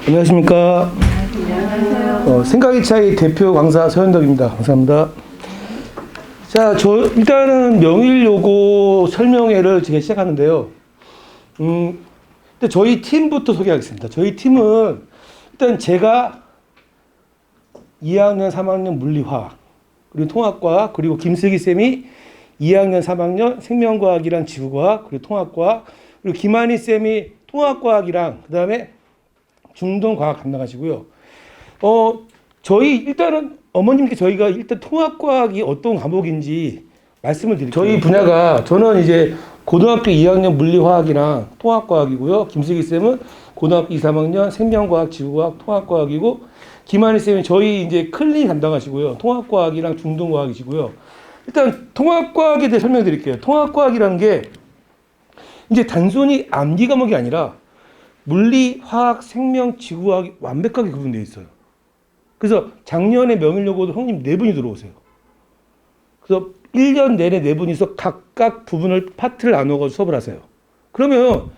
안녕하십니까. 생각의 차이 대표 강사 서현덕입니다. 감사합니다. 자, 일단은 명일요고 설명회를 제가 시작하는데요. 일단 저희 팀부터 소개하겠습니다. 저희 팀은 일단 제가 2학년, 3학년 물리화학, 그리고 통합과학, 그리고 김슬기 쌤이 2학년, 3학년 생명과학이랑 지구과학, 그리고 통합과학, 그리고 김한희 쌤이 통합과학이랑 그 다음에 중동과학 담당하시고요. 저희 일단은 어머님께 저희가 일단 통합과학이 어떤 과목인지 말씀을 드릴게요. 저희 분야가 저는 이제 고등학교 2학년 물리화학이랑 통합과학이고요. 김슬기 쌤은 고등학교 2, 3학년 생명과학, 지구과학, 통합과학이고 김한희 쌤은 저희 이제 클리닉 담당하시고요. 통합과학이랑 중동과학이시고요. 일단 통합과학에 대해 설명드릴게요. 통합과학이라는 게 이제 단순히 암기 과목이 아니라 물리, 화학, 생명, 지구과학이 완벽하게 구분되어 있어요. 그래서 작년에 명일요고도 형님 4분이 들어오세요. 그래서 1년 내내 4분이서 각각 부분을 파트를 나눠서 수업을 하세요. 그러면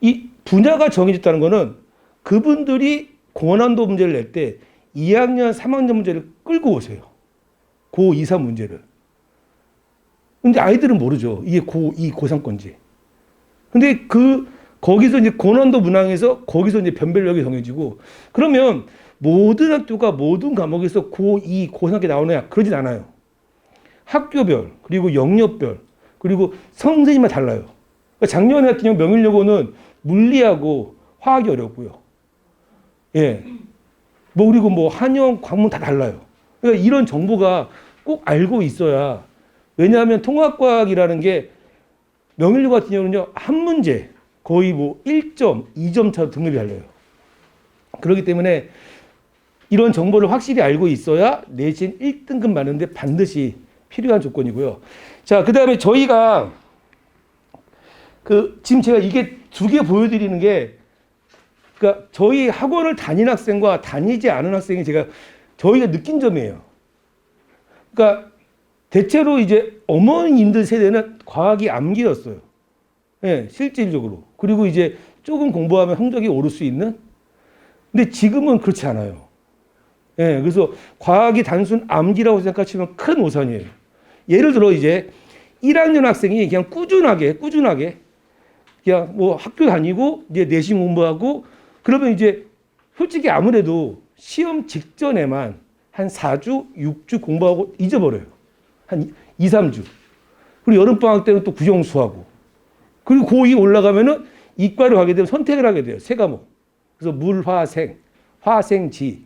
이 분야가 정해졌다는 거는 그분들이 고난도 문제를 낼 때 2학년, 3학년 문제를 끌고 오세요. 고2, 3 문제를. 근데 아이들은 모르죠. 이게 고2, 고3 건지. 근데 거기서 이제 고난도 문항에서 거기서 이제 변별력이 정해지고 그러면 모든 학교가 모든 과목에서 고2, 고3게 나오느냐? 그러진 않아요. 학교별, 그리고 영역별, 그리고 선생님마다 달라요. 그러니까 작년에 같은 경우 명일요고는 물리하고 화학이 어렵고요. 예. 그리고 한영, 광문 다 달라요. 그러니까 이런 정보가 꼭 알고 있어야 왜냐하면 통합과학이라는 게 명일요고 같은 경우는요, 한 문제 거의 1점, 2점 차로 등급이 달라요. 그렇기 때문에 이런 정보를 확실히 알고 있어야 내신 1등급 맞는데 반드시 필요한 조건이고요. 자, 그 다음에 저희가 지금 제가 이게 2개 보여드리는 게 그러니까 저희 학원을 다니는 학생과 다니지 않은 학생이 저희가 느낀 점이에요. 그러니까 대체로 이제 어머님들 세대는 과학이 암기였어요. 예, 실질적으로. 그리고 이제 조금 공부하면 성적이 오를 수 있는? 근데 지금은 그렇지 않아요. 예, 그래서 과학이 단순 암기라고 생각하시면 큰 오산이에요. 예를 들어 이제 1학년 학생이 그냥 꾸준하게 그냥 학교 다니고 이제 내신 공부하고 그러면 이제 솔직히 아무래도 시험 직전에만 한 4주, 6주 공부하고 잊어버려요. 한 2, 3주. 그리고 여름방학 때는 또 국영수하고. 그리고 고2 올라가면은 이과를 가게 되면 선택을 하게 돼요. 3과목. 그래서 물화생, 화생지.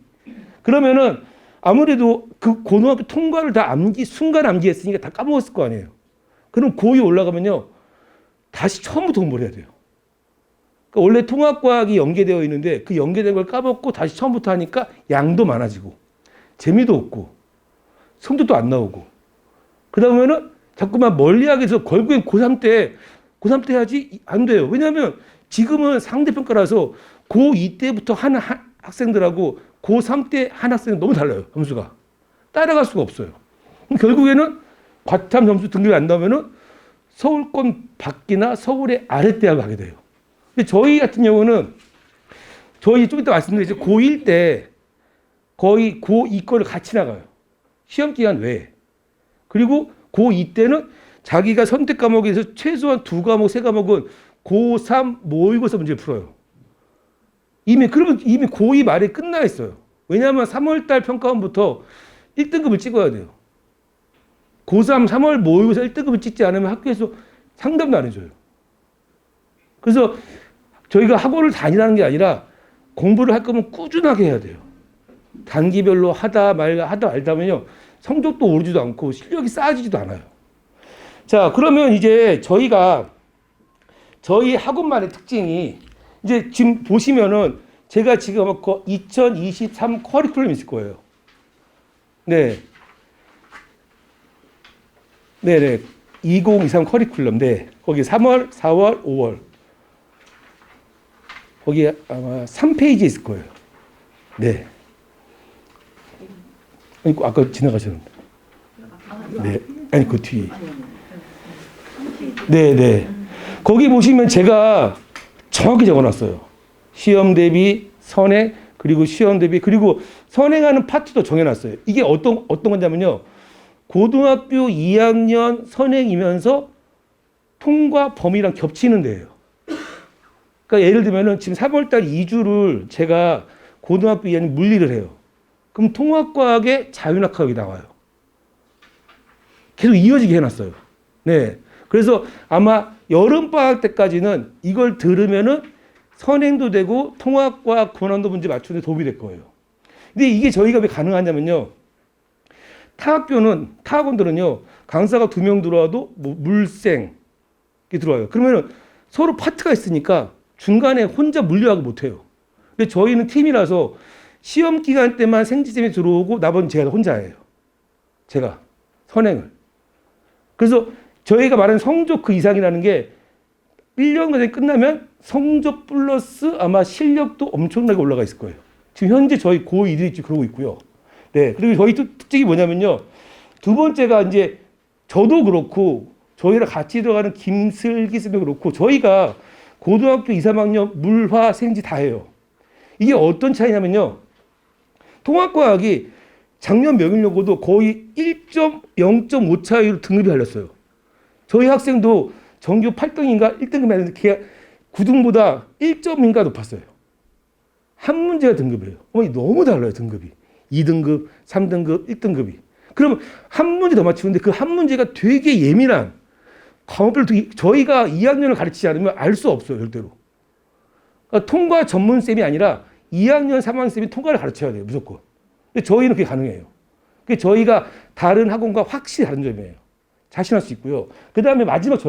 그러면은 아무래도 그 고등학교 통과를 다 순간 암기했으니까 다 까먹었을 거 아니에요. 그럼 고2 올라가면요. 다시 처음부터 공부를 해야 돼요. 그러니까 원래 통합과학이 연계되어 있는데 그 연계된 걸 까먹고 다시 처음부터 하니까 양도 많아지고 재미도 없고 성적도 안 나오고 그러다 보면은 자꾸만 멀리하게 해서 결국엔 고3 때 해야지 안 돼요. 왜냐하면 지금은 상대평가라서 고2 때부터 하는 학생들하고 고3 때 한 학생은 너무 달라요. 점수가. 따라갈 수가 없어요. 결국에는 과탐 점수 등급이 안 나오면은 서울권 밖이나 서울의 아랫대학을 가게 돼요. 근데 저희 같은 경우는 저희 좀 이따 말씀드리죠. 고1 때 거의 고2 거를 같이 나가요. 시험 기간 외에. 그리고 고2 때는 자기가 선택 과목에서 최소한 2과목, 3과목은 고3 모의고사 문제를 풀어요. 그러면 이미 고2 말에 끝나 있어요. 왜냐하면 3월달 평가원부터 1등급을 찍어야 돼요. 고3 3월 모의고사 1등급을 찍지 않으면 학교에서 상담도 안 해줘요. 그래서 저희가 학원을 다니라는 게 아니라 공부를 할 거면 꾸준하게 해야 돼요. 단기별로 하다 말다 보면요. 성적도 오르지도 않고 실력이 쌓아지지도 않아요. 자, 그러면 이제 저희 학원만의 특징이 이제 지금 보시면은 제가 지금 2023 커리큘럼이 있을 거예요. 네. 네네. 2023 커리큘럼. 네. 거기 3월, 4월, 5월. 거기 아마 3페이지 있을 거예요. 네. 아까 지나가셨는데. 네. 아니, 그 뒤. 네네. 거기 보시면 제가 정확히 적어놨어요. 시험 대비 선행, 그리고 시험 대비, 그리고 선행하는 파트도 정해놨어요. 이게 어떤 건냐면요. 고등학교 2학년 선행이면서 통과 범위랑 겹치는 데예요. 그러니까 예를 들면은 지금 3월달 2주를 제가 고등학교 2학년 물리를 해요. 그럼 통합과학의 자율학학이 나와요. 계속 이어지게 해놨어요. 네. 그래서 아마 여름방학 때까지는 이걸 들으면은 선행도 되고 통합과학 고난도 문제 맞추는 데 도움이 될 거예요. 근데 이게 저희가 왜 가능하냐면요. 타학원들은요, 강사가 2명 들어와도 뭐 물생 이렇게 들어와요. 그러면은 서로 파트가 있으니까 중간에 혼자 물리학을 못해요. 근데 저희는 팀이라서 시험 기간 때만 생지쌤이 들어오고 나머지는 제가 혼자예요. 제가 선행을. 그래서 저희가 말하는 성적 그 이상이라는 게 1년 과정이 끝나면 성적 플러스 아마 실력도 엄청나게 올라가 있을 거예요. 지금 현재 저희 고2들이 그러고 있고요. 네. 그리고 저희 특징이 뭐냐면요. 두 번째가 이제 저도 그렇고 저희랑 같이 들어가는 김슬기 쌤도 그렇고 저희가 고등학교 2, 3학년 물화 생지 다 해요. 이게 어떤 차이냐면요. 통합과학이 작년 명일여고도 거의 1.0.5 차이로 등급이 달렸어요. 저희 학생도 전교 8등인가 1등급이 아닌데 9등보다 1점인가 높았어요. 한 문제가 등급이에요. 너무 달라요, 등급이. 2등급, 3등급, 1등급이. 그러면 한 문제 더 맞추는데 그 한 문제가 되게 예민한 과목별로 저희가 2학년을 가르치지 않으면 알 수 없어요, 절대로. 그러니까 통과 전문쌤이 아니라 2학년, 3학년 쌤이 통과를 가르쳐야 돼요, 무조건. 근데 저희는 그게 가능해요. 그게 저희가 다른 학원과 확실히 다른 점이에요. 자신할 수 있고요. 그 다음에 마지막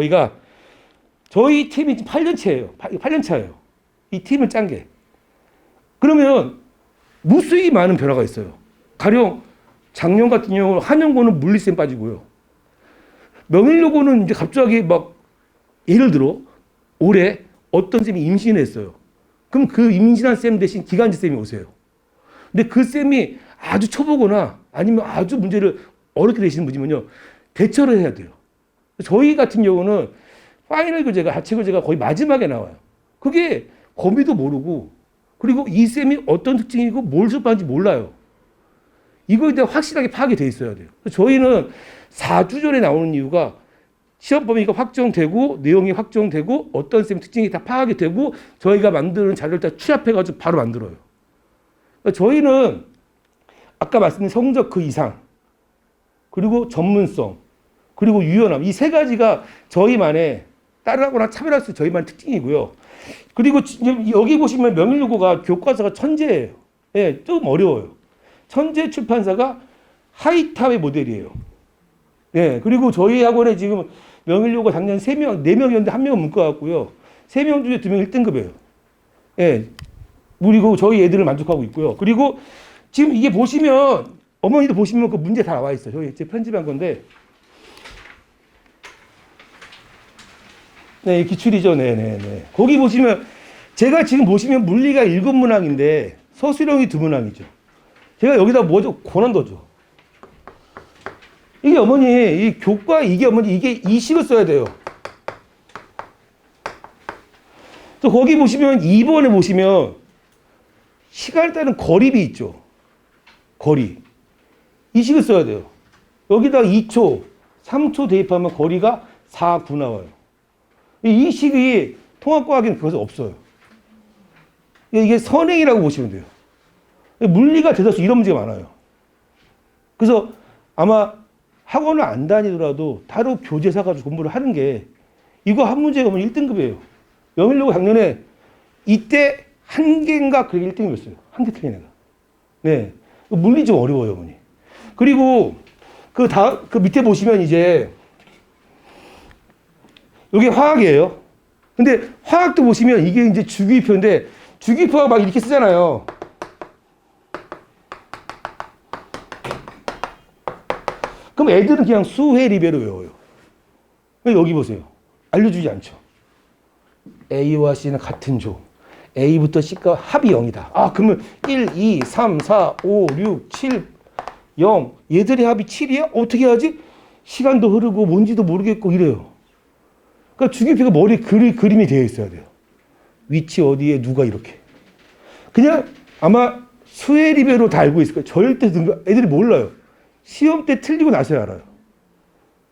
저희 팀이 8년 차예요. 8년 차예요. 이 팀을 짠 게. 그러면 무수히 많은 변화가 있어요. 가령 작년 같은 경우는 한영고는 물리쌤 빠지고요. 명일여고는 이제 갑자기 막 예를 들어 올해 어떤 쌤이 임신을 했어요. 그럼 그 임신한 쌤 대신 기간제 쌤이 오세요. 근데 그 쌤이 아주 초보거나 아니면 아주 문제를 어렵게 내시는 분이면요. 대처를 해야 돼요. 저희 같은 경우는 파이널 교재가, 자체 교재가 거의 마지막에 나와요. 그게 범위도 모르고 그리고 이 쌤이 어떤 특징이고 뭘 수업하는지 몰라요. 이거에 대해 확실하게 파악이 돼 있어야 돼요. 저희는 4주 전에 나오는 이유가 시험 범위가 확정되고 내용이 확정되고 어떤 쌤 특징이 다 파악이 되고 저희가 만드는 자료를 다 취합해가지고 바로 만들어요. 그러니까 저희는 아까 말씀드린 성적 그 이상 그리고 전문성 그리고 유연함 이 세 가지가 저희만의 따르거나 차별할 수 저희만의 특징이고요. 그리고 여기 보시면 명일여고가 교과서가 천재예요. 예, 좀 어려워요. 천재 출판사가 하이탑의 모델이에요. 예, 그리고 저희 학원에 지금 명일여고 작년 3명, 4명이었는데 1명은 문과 같고요. 3명 중에 2명 1등급이에요. 예, 그리고 저희 애들을 만족하고 있고요. 그리고 지금 이게 보시면, 어머니도 보시면 그 문제 다 나와 있어요. 저희 제 편집한 건데. 네, 기출이죠. 네네네. 거기 보시면, 제가 지금 보시면 물리가 7문항인데 서술형이 2문항이죠. 제가 여기다 뭐죠? 고난도죠. 이게 어머니, 이 교과, 이게 어머니, 이게 이식을 써야 돼요. 또 거기 보시면 2번에 보시면 시간에 따른 거리비 있죠. 거리. 이식을 써야 돼요. 여기다 2초, 3초 대입하면 거리가 4, 9 나와요. 이 식이 통합과학에는 그것은 없어요. 이게 선행이라고 보시면 돼요. 물리가 대다수 이런 문제가 많아요. 그래서 아마 학원을 안 다니더라도 따로 교재 사가지고 공부를 하는 게 이거 한 문제가 보면 1등급이에요. 명일여고 작년에 이때 한 개인가 그게 1등이었어요. 한 개 틀린 애가. 네. 물리 좀 어려워요, 어머니. 그리고 그 밑에 보시면 이제 이게 화학이에요. 근데 화학도 보시면 이게 이제 주기표인데 주기표가 막 이렇게 쓰잖아요. 그럼 애들은 그냥 수해 리베로 외워요. 여기 보세요. 알려주지 않죠. A와 C는 같은 조. A부터 C가 합이 0이다. 아, 그러면 1, 2, 3, 4, 5, 6, 7, 0. 얘들의 합이 7이야? 어떻게 하지? 시간도 흐르고 뭔지도 모르겠고 이래요. 그러니까 주기표가 머리에 그림이 되어 있어야 돼요. 위치 어디에 누가 이렇게. 그냥 아마 수혜리베로 다 알고 있을 거예요. 절대 애들이 몰라요. 시험 때 틀리고 나서야 알아요.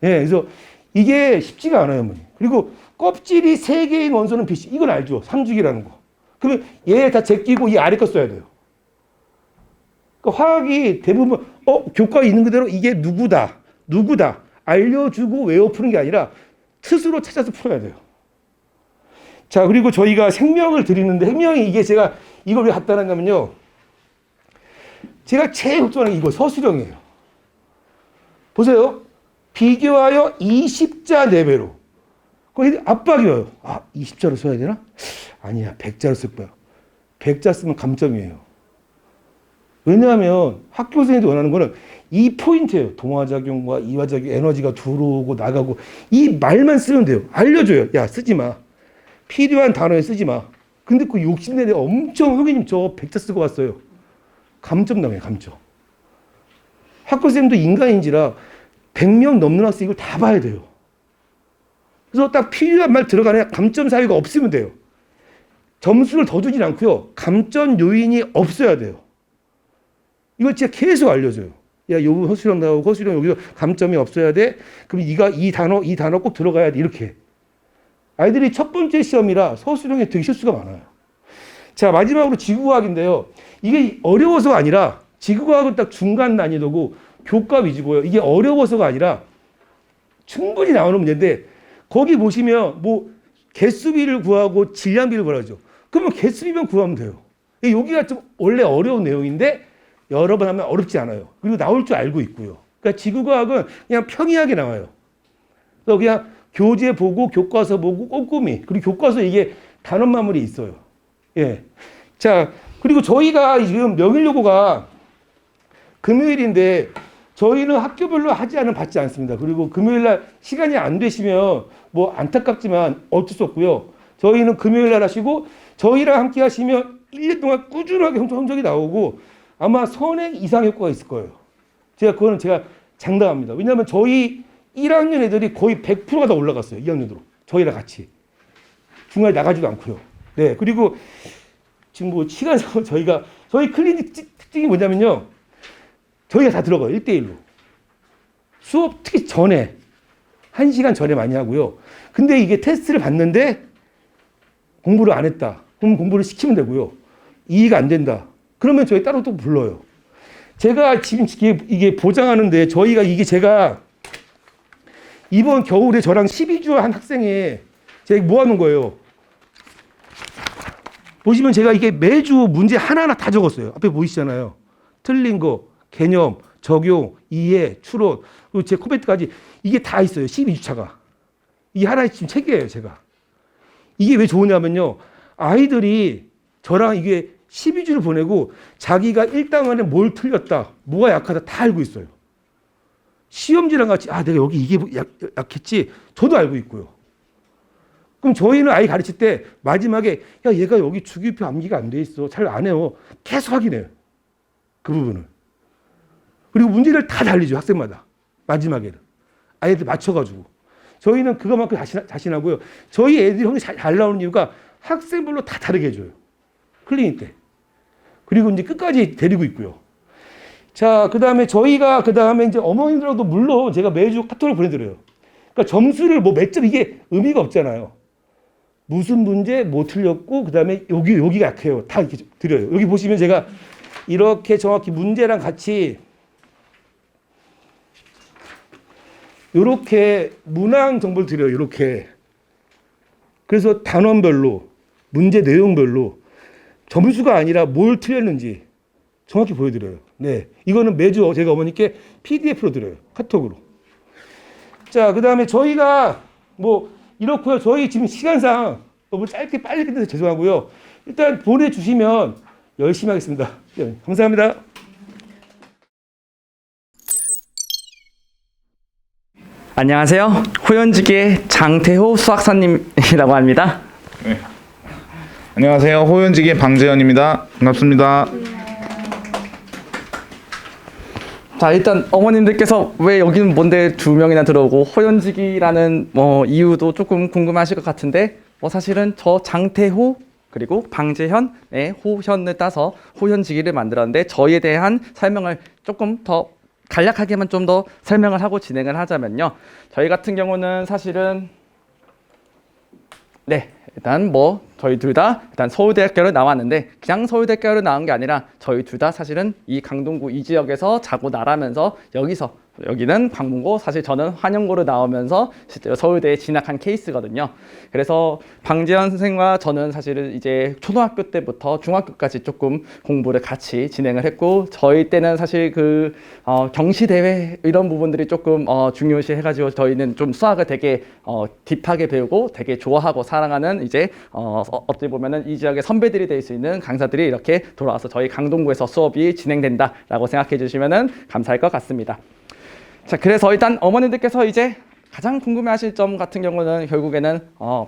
예, 그래서 이게 쉽지가 않아요, 어머니. 그리고 껍질이 3개인 원소는 빛이, 이건 알죠? 삼중이라는 거. 그러면 얘 다 제끼고 이 아래 거 써야 돼요. 그러니까 화학이 대부분, 교과에 있는 그대로 이게 누구다, 누구다, 알려주고 외워푸는 게 아니라 스스로 찾아서 풀어야 돼요. 자, 그리고 저희가 생명을 드리는데, 생명이 이게 제가 이걸 왜 갖다 놨냐면요. 제가 제일 걱정하는 게 이거 서술형이에요. 보세요. 비교하여 20자 4배로. 그럼 압박이 와요. 20자로 써야 되나? 아니야, 100자로 쓸 거야. 100자 쓰면 감점이에요. 왜냐하면 학교 선생님이 원하는 거는 이 포인트예요. 동화작용과 이화작용, 에너지가 들어오고 나가고 이 말만 쓰면 돼요. 알려줘요. 야, 쓰지 마. 필요한 단어에 쓰지 마. 근데 그 욕심내내 엄청 선생님 저 100자 쓰고 왔어요. 감점 당해요, 감점. 학교 선생님도 인간인지라 100명 넘는 학생 이걸 다 봐야 돼요. 그래서 딱 필요한 말 들어가네. 감점 사유가 없으면 돼요. 점수를 더 주진 않고요. 감점 요인이 없어야 돼요. 이걸 진짜 계속 알려줘요. 야, 요 허수령 나오고 허수령 여기서 감점이 없어야 돼. 그럼 이 단어 꼭 들어가야 돼. 이렇게. 아이들이 첫 번째 시험이라 서술형에 되게 실수가 많아요. 자, 마지막으로 지구과학인데요. 이게 어려워서가 아니라 지구과학은 딱 중간 난이도고 교과 위주고요. 이게 어려워서가 아니라 충분히 나오는 문제인데 거기 보시면 뭐 개수비를 구하고 질량비를 구하죠. 그러면 개수비만 구하면 돼요. 여기가 좀 원래 어려운 내용인데 여러 번 하면 어렵지 않아요. 그리고 나올 줄 알고 있고요. 그러니까 지구과학은 그냥 평이하게 나와요. 그래서 그냥 교재 보고 교과서 보고 꼼꼼히. 그리고 교과서 이게 단원마물이 있어요. 예. 자, 그리고 저희가 지금 명일여고가 금요일인데 저희는 학교별로 하지 않으면 받지 않습니다. 그리고 금요일날 시간이 안 되시면 뭐 안타깝지만 어쩔 수 없고요. 저희는 금요일날 하시고 저희랑 함께 하시면 1년 동안 꾸준하게 성적이 나오고 아마 선행 이상 효과가 있을 거예요. 그거는 제가 장담합니다. 왜냐하면 저희 1학년 애들이 거의 100%가 다 올라갔어요. 2학년으로. 저희랑 같이. 중간에 나가지도 않고요. 네. 그리고 지금 뭐 시간상 저희 클리닉 특징이 뭐냐면요. 저희가 다 들어가요. 1대1로. 수업 특히 전에. 1시간 전에 많이 하고요. 근데 이게 테스트를 봤는데 공부를 안 했다. 그럼 공부를 시키면 되고요. 이해가 안 된다. 그러면 저희 따로 또 불러요. 제가 지금 이게 보장하는데 제가 이번 겨울에 저랑 12주 한 학생이 제가 모아놓은 거예요. 보시면 제가 이게 매주 문제 하나하나 다 적었어요. 앞에 보이시잖아요. 틀린 거, 개념, 적용, 이해, 추론, 그리고 제 코멘트까지 이게 다 있어요. 12주차가. 이게 하나의 지금 책이에요, 제가. 이게 왜 좋으냐면요. 아이들이 저랑 이게 12주를 보내고 자기가 1단원에 뭘 틀렸다, 뭐가 약하다 다 알고 있어요. 시험지랑 같이 내가 여기 이게 약했지 저도 알고 있고요. 그럼 저희는 아이 가르칠 때 마지막에 야 얘가 여기 주기표 암기가 안 돼 있어. 잘 안 해요. 계속 확인해요. 그 부분을. 그리고 문제를 다 달리죠. 학생마다. 마지막에는. 아이들 맞춰가지고. 저희는 그것만큼 자신하고요. 저희 애들이 형이 잘 나오는 이유가 학생별로 다 다르게 해줘요. 클리닉 때. 그리고 이제 끝까지 데리고 있고요. 자, 저희가 이제 어머님들하고도 물론 제가 매주 카톡을 보내드려요. 그러니까 점수를 뭐 몇 점 이게 의미가 없잖아요. 무슨 문제 뭐 틀렸고 여기가 약해요. 다 이렇게 드려요. 여기 보시면 제가 이렇게 정확히 문제랑 같이 이렇게 문항 정보를 드려요. 이렇게. 그래서 단원별로 문제 내용별로 점수가 아니라 뭘 틀렸는지 정확히 보여드려요. 네, 이거는 매주 제가 어머니께 PDF로 드려요. 카톡으로. 자, 저희가 뭐 이렇고요. 저희 지금 시간상 너무 짧게 빨리 끝내서 죄송하고요. 일단 보내주시면 열심히 하겠습니다. 네, 감사합니다. 안녕하세요. 호연직의 장태호 수학사님이라고 합니다. 네. 안녕하세요. 호연직의 방재현입니다. 반갑습니다. 자, 일단 어머님들께서 왜 여기는 뭔데 2명이나 들어오고 호연직이라는 이유도 조금 궁금하실 것 같은데 사실은 저 장태호 그리고 방재현의 호현을 따서 호현지기를 만들었는데 저희에 대한 설명을 조금 더 간략하게만 좀 더 설명을 하고 진행을 하자면요. 저희 같은 경우는 사실은 일단 뭐 저희 둘 다 일단 서울대학교를 나왔는데 그냥 서울대학교를 나온 게 아니라 저희 둘 다 사실은 이 강동구 이 지역에서 자고 나라면서 여기는 광문고, 사실 저는 환영고를 나오면서 실제로 서울대에 진학한 케이스거든요. 그래서 방재현 선생과 저는 사실은 이제 초등학교 때부터 중학교까지 조금 공부를 같이 진행을 했고, 저희 때는 사실 그 경시대회 이런 부분들이 조금 중요시 해가지고 저희는 좀 수학을 되게 딥하게 배우고 되게 좋아하고 사랑하는 이제 어떻게 보면은 이 지역의 선배들이 될 수 있는 강사들이 이렇게 돌아와서 저희 강동구에서 수업이 진행된다라고 생각해 주시면은 감사할 것 같습니다. 자, 그래서 일단 어머님들께서 이제 가장 궁금해하실 점 같은 경우는 결국에는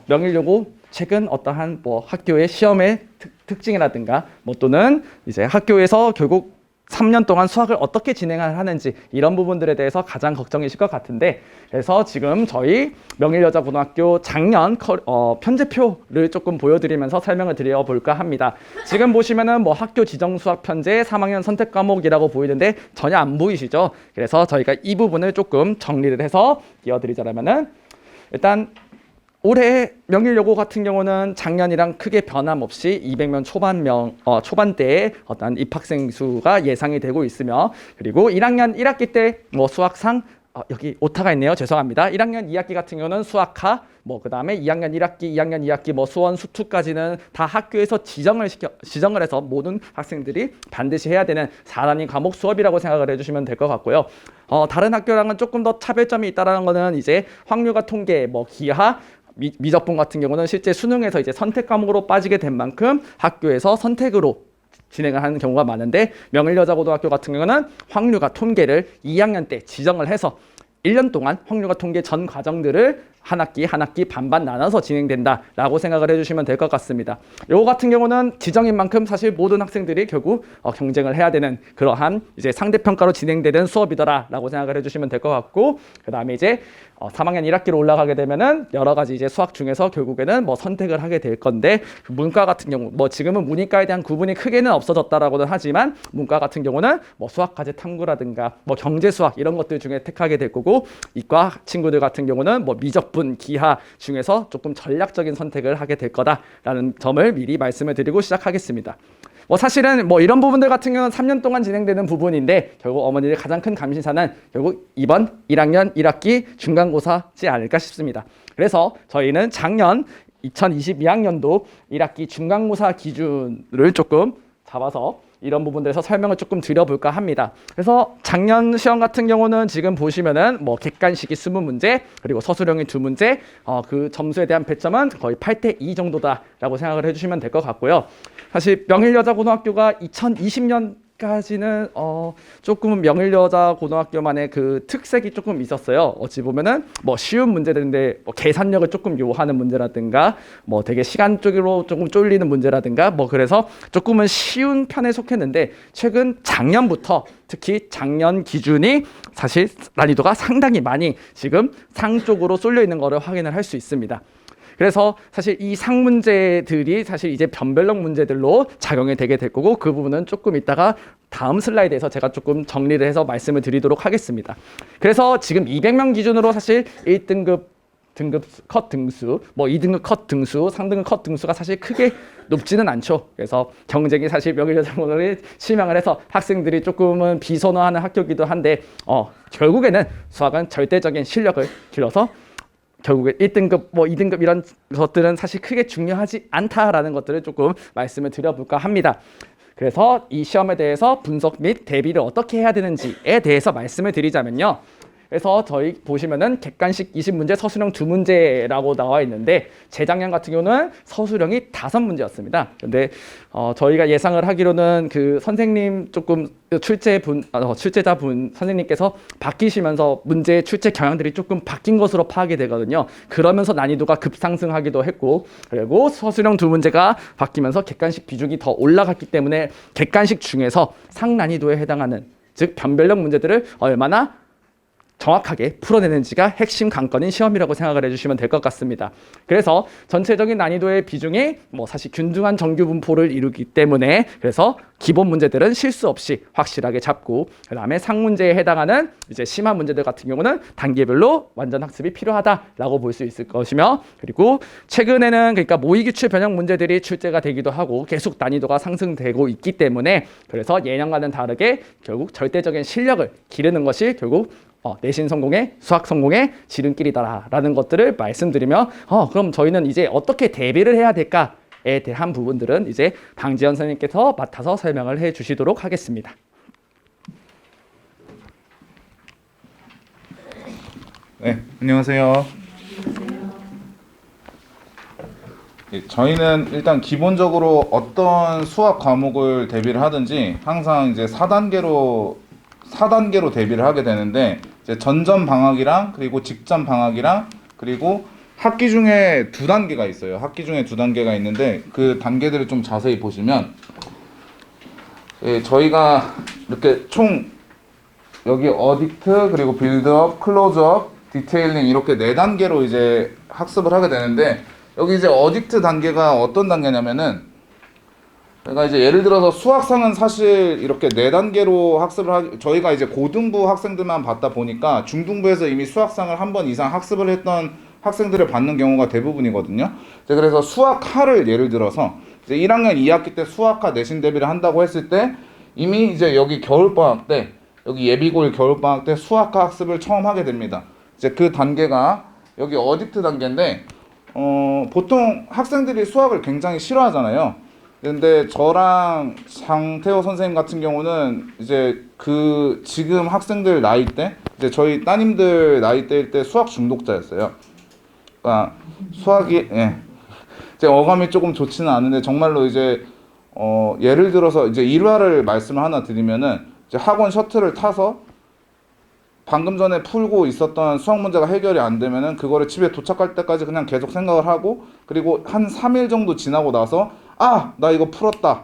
명일여고 최근 어떠한 뭐 학교의 시험의 특징이라든가 뭐 또는 이제 학교에서 결국 3년 동안 수학을 어떻게 진행을 하는지 이런 부분들에 대해서 가장 걱정이실 것 같은데, 그래서 지금 저희 명일여자고등학교 작년 편제표를 조금 보여드리면서 설명을 드려볼까 합니다. 지금 보시면은 뭐 학교 지정 수학 편제 3학년 선택 과목이라고 보이는데 전혀 안 보이시죠? 그래서 저희가 이 부분을 조금 정리를 해서 띄워드리자면은, 일단 올해 명일여고 같은 경우는 작년이랑 크게 변함없이 200명 초반대의 어떤 입학생 수가 예상이 되고 있으며, 그리고 1학년 1학기 때 뭐 수학상 여기 오타가 있네요. 죄송합니다. 1학년 2학기 같은 경우는 수학하, 뭐 그다음에 2학년 1학기, 2학년 2학기 뭐 수원, 수투까지는 다 학교에서 지정을 해서 모든 학생들이 반드시 해야 되는 4단위 과목 수업이라고 생각을 해주시면 될 것 같고요. 다른 학교랑은 조금 더 차별점이 있다라는 거는 이제 확률과 통계, 뭐 기하, 미적분 같은 경우는 실제 수능에서 이제 선택 과목으로 빠지게 된 만큼 학교에서 선택으로 진행을 하는 경우가 많은데, 명일여자고등학교 같은 경우는 확률과 통계를 2학년 때 지정을 해서 1년 동안 확률과 통계 전 과정들을 한 학기 반반 나눠서 진행된다라고 생각을 해주시면 될 것 같습니다. 요거 같은 경우는 지정인 만큼 사실 모든 학생들이 결국 경쟁을 해야 되는 그러한 이제 상대평가로 진행되는 수업이더라라고 생각을 해주시면 될 것 같고, 그 다음에 이제 3학년 1학기로 올라가게 되면은 여러 가지 이제 수학 중에서 결국에는 뭐 선택을 하게 될 건데, 문과 같은 경우 뭐 지금은 문이과에 대한 구분이 크게는 없어졌다라고는 하지만 문과 같은 경우는 뭐 수학과제 탐구라든가 뭐 경제 수학 이런 것들 중에 택하게 될 거고, 이과 친구들 같은 경우는 뭐 미적분, 기하 중에서 조금 전략적인 선택을 하게 될 거다라는 점을 미리 말씀을 드리고 시작하겠습니다. 뭐 사실은 뭐 이런 부분들 같은 경우는 3년 동안 진행되는 부분인데, 결국 어머니들 가장 큰 감시사는 결국 이번 1학년 1학기 중간고사지 않을까 싶습니다. 그래서 저희는 작년 2022학년도 1학기 중간고사 기준을 조금 잡아서 이런 부분들에서 설명을 조금 드려볼까 합니다. 그래서 작년 시험 같은 경우는 지금 보시면은 뭐 객관식이 20문제, 그리고 서술형이 2문제, 그 점수에 대한 배점은 거의 8대2 정도다라고 생각을 해주시면 될 것 같고요. 사실 명일여자고등학교가 2020년까지는 조금 명일여자고등학교만의 그 특색이 조금 있었어요. 어찌 보면은 뭐 쉬운 문제들인데 뭐 계산력을 조금 요하는 문제라든가 뭐 되게 시간적으로 조금 쫄리는 문제라든가 뭐 그래서 조금은 쉬운 편에 속했는데, 최근 작년부터 특히 작년 기준이 사실 난이도가 상당히 많이 지금 상 쪽으로 쏠려 있는 거를 확인을 할 수 있습니다. 그래서 사실 이 상 문제들이 사실 이제 변별력 문제들로 작용이 되게 될 거고, 그 부분은 조금 이따가 다음 슬라이드에서 제가 조금 정리를 해서 말씀을 드리도록 하겠습니다. 그래서 지금 200명 기준으로 사실 1등급 등급 컷 등수, 뭐 2등급 컷 등수, 3등급 컷 등수가 사실 크게 높지는 않죠. 그래서 경쟁이 사실 명일여자고등학교를 실망을 해서 학생들이 조금은 비선호하는 학교이기도 한데, 결국에는 수학은 절대적인 실력을 길러서 결국에 1등급, 뭐 2등급 이런 것들은 사실 크게 중요하지 않다라는 것들을 조금 말씀을 드려볼까 합니다. 그래서 이 시험에 대해서 분석 및 대비를 어떻게 해야 되는지에 대해서 말씀을 드리자면요. 그래서 저희 보시면은 객관식 20문제, 서술형 2문제라고 나와 있는데, 재작년 같은 경우는 서술형이 5문제였습니다. 근데 저희가 예상을 하기로는 그 선생님 조금 출제자분 선생님께서 바뀌시면서 문제 출제 경향들이 조금 바뀐 것으로 파악이 되거든요. 그러면서 난이도가 급상승하기도 했고, 그리고 서술형 2문제가 바뀌면서 객관식 비중이 더 올라갔기 때문에 객관식 중에서 상난이도에 해당하는, 즉 변별력 문제들을 얼마나 정확하게 풀어내는지가 핵심 관건인 시험이라고 생각을 해주시면 될 것 같습니다. 그래서 전체적인 난이도의 비중이 사실 균등한 정규 분포를 이루기 때문에 그래서 기본 문제들은 실수 없이 확실하게 잡고 그다음에 상문제에 해당하는 이제 심한 문제들 같은 경우는 단계별로 완전 학습이 필요하다라고 볼 수 있을 것이며 그리고 최근에는 그러니까 모의기출 변형 문제들이 출제가 되기도 하고 계속 난이도가 상승되고 있기 때문에 그래서 예년과는 다르게 결국 절대적인 실력을 기르는 것이 결국 내신 성공의 수학 성공의 지름길이다라는 것들을 말씀드리며 그럼 저희는 이제 어떻게 대비를 해야 될까에 대한 부분들은 이제 방지현 선생님께서 맡아서 설명을 해 주시도록 하겠습니다. 네, 안녕하세요. 저희는 일단 기본적으로 어떤 수학 과목을 대비를 하든지 항상 이제 4단계로 대비를 하게 되는데 이제 전전 방학이랑 그리고 직전 방학이랑 그리고 학기 중에 2단계가 있어요. 학기 중에 2단계가 있는데 그 단계들을 좀 자세히 보시면 저희가 이렇게 총 여기 어딕트 그리고 빌드업, 클로즈업, 디테일링 이렇게 4단계로 이제 학습을 하게 되는데 여기 이제 어딕트 단계가 어떤 단계냐면은 그러니까 이제 예를 들어서 수학상은 사실 이렇게 4단계로 학습을 저희가 이제 고등부 학생들만 받다 보니까 중등부에서 이미 수학상을 한 번 이상 학습을 했던 학생들을 받는 경우가 대부분이거든요. 그래서 수학하를 예를 들어서 이제 1학년 2학기 때 수학하 내신 대비를 한다고 했을 때 이미 이제 여기 겨울방학 때 여기 예비고일 겨울방학 때 수학하 학습을 처음 하게 됩니다. 이제 그 단계가 여기 어딕트 단계인데 보통 학생들이 수학을 굉장히 싫어하잖아요. 근데 저랑 장태호 선생님 같은 경우는 이제 그 지금 학생들 나이 때 이제 저희 따님들 나이 때일 때 수학 중독자였어요. 그러니까 수학이 제 어감이 조금 좋지는 않은데 정말로 이제 예를 들어서 이제 일화를 말씀을 하나 드리면은 이제 학원 셔틀을 타서 방금 전에 풀고 있었던 수학 문제가 해결이 안 되면은 그거를 집에 도착할 때까지 그냥 계속 생각을 하고 그리고 한 3일 정도 지나고 나서 나 이거 풀었다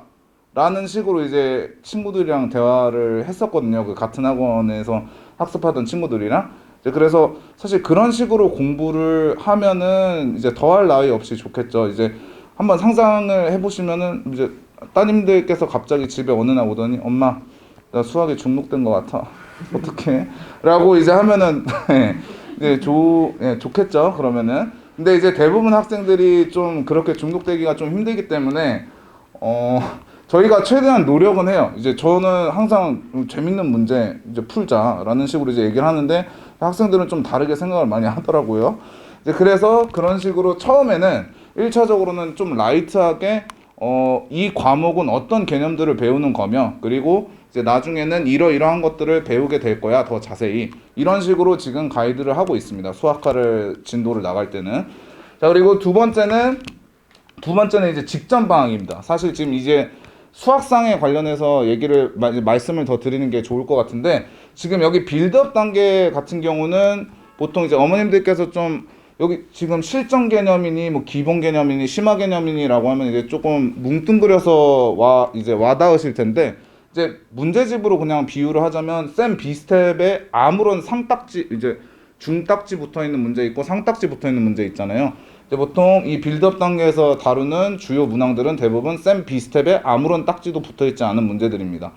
라는 식으로 이제 친구들이랑 대화를 했었거든요. 그 같은 학원에서 학습하던 친구들이랑. 그래서 사실 그런 식으로 공부를 하면은 이제 더할 나위 없이 좋겠죠. 이제 한번 상상을 해보시면은 이제 따님들께서 갑자기 집에 어느 날 오더니 엄마 나 수학에 중독된 것 같아. 어떻게? 라고 이제 하면은 이제 좋겠죠. 그러면은. 근데 이제 대부분 학생들이 좀 그렇게 중독되기가 좀 힘들기 때문에 저희가 최대한 노력은 해요. 이제 저는 항상 재밌는 문제 이제 풀자라는 식으로 이제 얘기를 하는데 학생들은 좀 다르게 생각을 많이 하더라고요. 이제 그래서 그런 식으로 처음에는 1차적으로는 좀 라이트하게 이 과목은 어떤 개념들을 배우는 거며 그리고 이제 나중에는 이러이러한 것들을 배우게 될 거야 더 자세히 이런 식으로 지금 가이드를 하고 있습니다. 수학과를 진도를 나갈 때는. 자 그리고 두 번째는 이제 직전 방학입니다. 사실 지금 이제 수학상에 관련해서 말씀을 더 드리는 게 좋을 것 같은데 지금 여기 빌드업 단계 같은 경우는 보통 이제 어머님들께서 좀 여기 지금 실전 개념이니 뭐 기본 개념이니 심화 개념이니라고 하면 이제 조금 뭉뚱그려서 와닿으실 텐데 이제 문제집으로 그냥 비유를 하자면 쌤 B스텝에 아무런 상딱지 이제 중딱지 붙어 있는 문제 있고 상딱지 붙어 있는 문제 있잖아요. 이제 보통 이 빌드업 단계에서 다루는 주요 문항들은 대부분 쌤 B스텝에 아무런 딱지도 붙어 있지 않은 문제들입니다.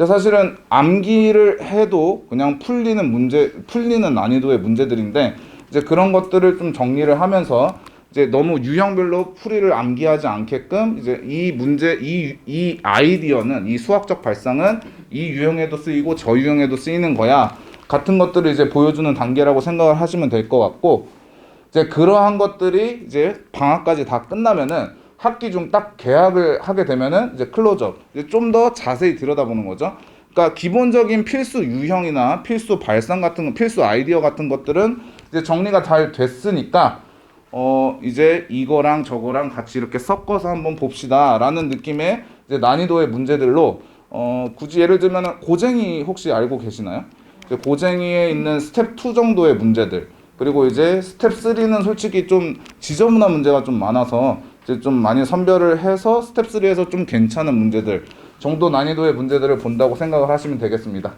사실은 암기를 해도 그냥 풀리는 난이도의 문제들인데 이제 그런 것들을 좀 정리를 하면서 이제 너무 유형별로 풀이를 암기하지 않게끔 이제 이 아이디어는 이 수학적 발상은 이 유형에도 쓰이고 저 유형에도 쓰이는 거야 같은 것들을 이제 보여주는 단계라고 생각을 하시면 될 것 같고 이제 그러한 것들이 이제 방학까지 다 끝나면은 학기 중 딱 개학을 하게 되면은 이제 클로즈업 이제 좀 더 자세히 들여다보는 거죠. 그러니까 기본적인 필수 유형이나 필수 발상 같은 거, 필수 아이디어 같은 것들은 이제 정리가 잘 됐으니까 이제 이거랑 저거랑 같이 이렇게 섞어서 한번 봅시다 라는 느낌의 이제 난이도의 문제들로 굳이 예를 들면 고쟁이 혹시 알고 계시나요? 이제 고쟁이에 있는 스텝 2 정도의 문제들 그리고 이제 스텝 3는 솔직히 좀 지저분한 문제가 좀 많아서 이제 좀 많이 선별을 해서 스텝 3에서 좀 괜찮은 문제들 정도 난이도의 문제들을 본다고 생각을 하시면 되겠습니다.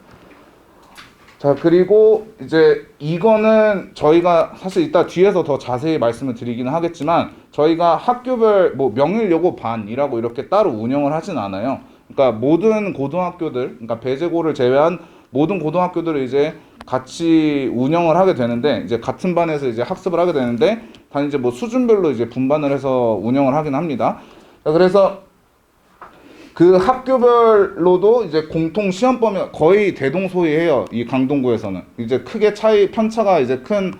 자, 그리고 이제 이거는 저희가 사실 이따 뒤에서 더 자세히 말씀을 드리기는 하겠지만 저희가 학교별 뭐 명일여고 반이라고 이렇게 따로 운영을 하진 않아요. 그러니까 모든 고등학교들, 그러니까 배제고를 제외한 모든 고등학교들을 이제 같이 운영을 하게 되는데 이제 같은 반에서 이제 학습을 하게 되는데 단 이제 뭐 수준별로 이제 분반을 해서 운영을 하긴 합니다. 자, 그래서 그 학교별로도 이제 공통 시험 범위가 거의 대동소이해요. 이 강동구에서는 이제 크게 편차가 이제 큰